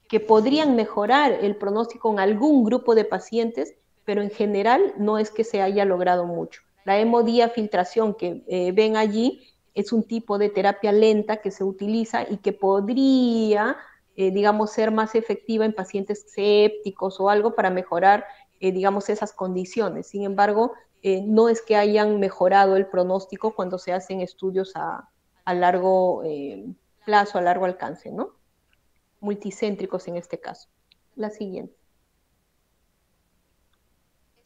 que podrían mejorar el pronóstico en algún grupo de pacientes, pero en general no es que se haya logrado mucho. La hemodiafiltración que ven allí es un tipo de terapia lenta que se utiliza y que podría, digamos, ser más efectiva en pacientes sépticos o algo para mejorar, digamos, esas condiciones. Sin embargo, no es que hayan mejorado el pronóstico cuando se hacen estudios a largo plazo, a largo alcance, ¿no? Multicéntricos en este caso. La siguiente.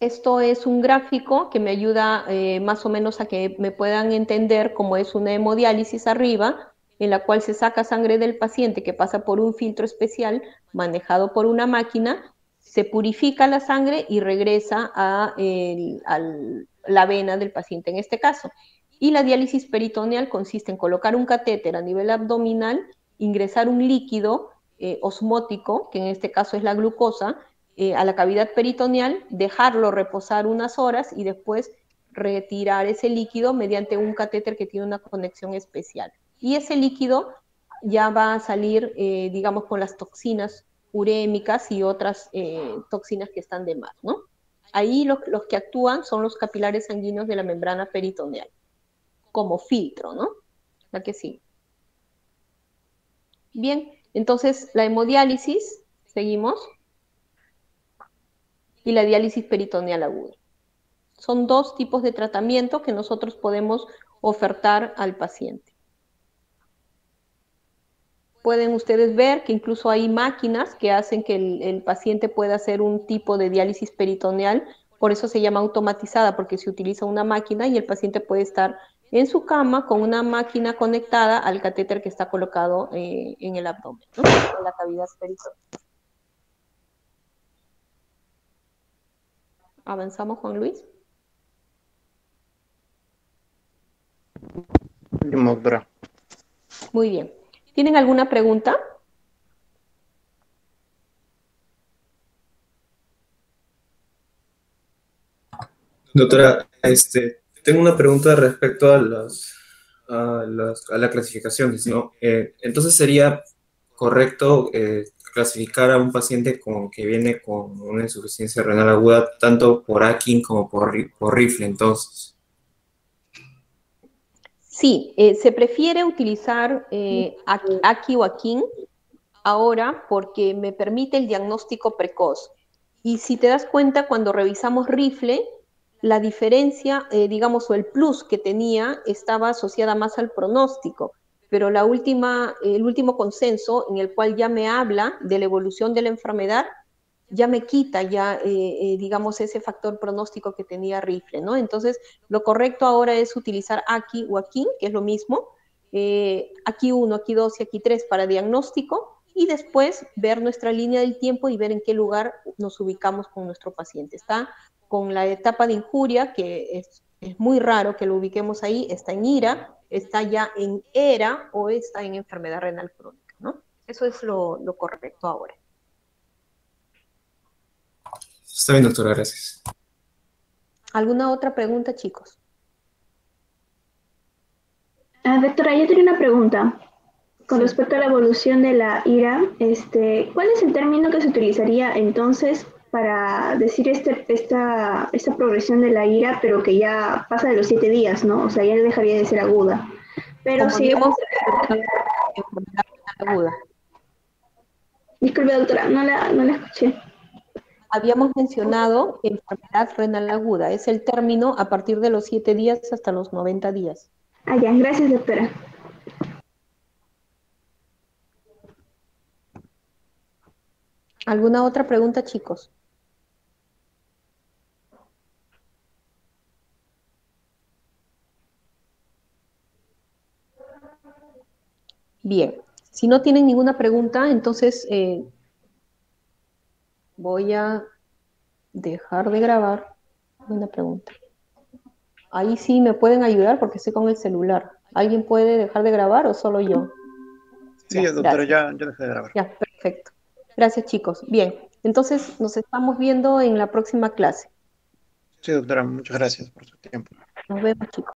Esto es un gráfico que me ayuda más o menos a que me puedan entender cómo es una hemodiálisis arriba, en la cual se saca sangre del paciente que pasa por un filtro especial manejado por una máquina, se purifica la sangre y regresa a la vena del paciente en este caso. Y la diálisis peritoneal consiste en colocar un catéter a nivel abdominal, ingresar un líquido osmótico, que en este caso es la glucosa, a la cavidad peritoneal, dejarlo reposar unas horas y después retirar ese líquido mediante un catéter que tiene una conexión especial. Y ese líquido ya va a salir, digamos, con las toxinas urémicas y otras toxinas que están de más, ¿no? Ahí los que actúan son los capilares sanguíneos de la membrana peritoneal, como filtro, ¿no? La que sigue. Bien, entonces la hemodiálisis, seguimos, y la diálisis peritoneal aguda. Son dos tipos de tratamiento que nosotros podemos ofertar al paciente. Pueden ustedes ver que incluso hay máquinas que hacen que el paciente pueda hacer un tipo de diálisis peritoneal, por eso se llama automatizada, porque se utiliza una máquina y el paciente puede estar en su cama con una máquina conectada al catéter que está colocado en el abdomen, ¿no? En la cavidad peritoneal. ¿Avanzamos, Juan Luis? Último, doctora. Muy bien. ¿Tienen alguna pregunta? Doctora, tengo una pregunta respecto a a la clasificación, ¿no? Entonces sería correcto clasificar a un paciente que viene con una insuficiencia renal aguda tanto por Akin como por rifle, entonces. Sí, se prefiere utilizar Aki o Akin ahora porque me permite el diagnóstico precoz. Y si te das cuenta, cuando revisamos rifle, la diferencia, digamos, o el plus que tenía estaba asociada más al pronóstico, pero el último consenso en el cual ya me habla de la evolución de la enfermedad, ya me quita digamos, ese factor pronóstico que tenía rifle, ¿no? Entonces, lo correcto ahora es utilizar Aki o Akin, que es lo mismo, Aki 1, Aki 2 y Aki 3 para diagnóstico, y después ver nuestra línea del tiempo y ver en qué lugar nos ubicamos con nuestro paciente. Está con la etapa de injuria, que es muy raro que lo ubiquemos ahí, está en IRA, está ya en ERA o está en enfermedad renal crónica, ¿no? Eso es lo correcto ahora. Está bien, doctora, gracias. ¿Alguna otra pregunta, chicos? Doctora, yo tenía una pregunta con respecto a la evolución de la IRA. ¿Cuál es el término que se utilizaría entonces para decir esta progresión de la IRA, pero que ya pasa de los 7 días, ¿no? O sea, ya dejaría de ser aguda. Pero si hemos... aguda. Disculpe, doctora, no la escuché. Habíamos mencionado enfermedad renal aguda. Es el término a partir de los 7 días hasta los 90 días. Ah, ya, gracias, doctora. ¿Alguna otra pregunta, chicos? Bien, si no tienen ninguna pregunta, entonces voy a dejar de grabar. Buena pregunta. Ahí sí me pueden ayudar porque estoy con el celular. ¿Alguien puede dejar de grabar o solo yo? Sí, Ya, doctora, gracias. ya dejé de grabar. Ya, perfecto. Gracias, chicos. Bien, entonces nos estamos viendo en la próxima clase. Sí, doctora, muchas gracias por su tiempo. Nos vemos, chicos.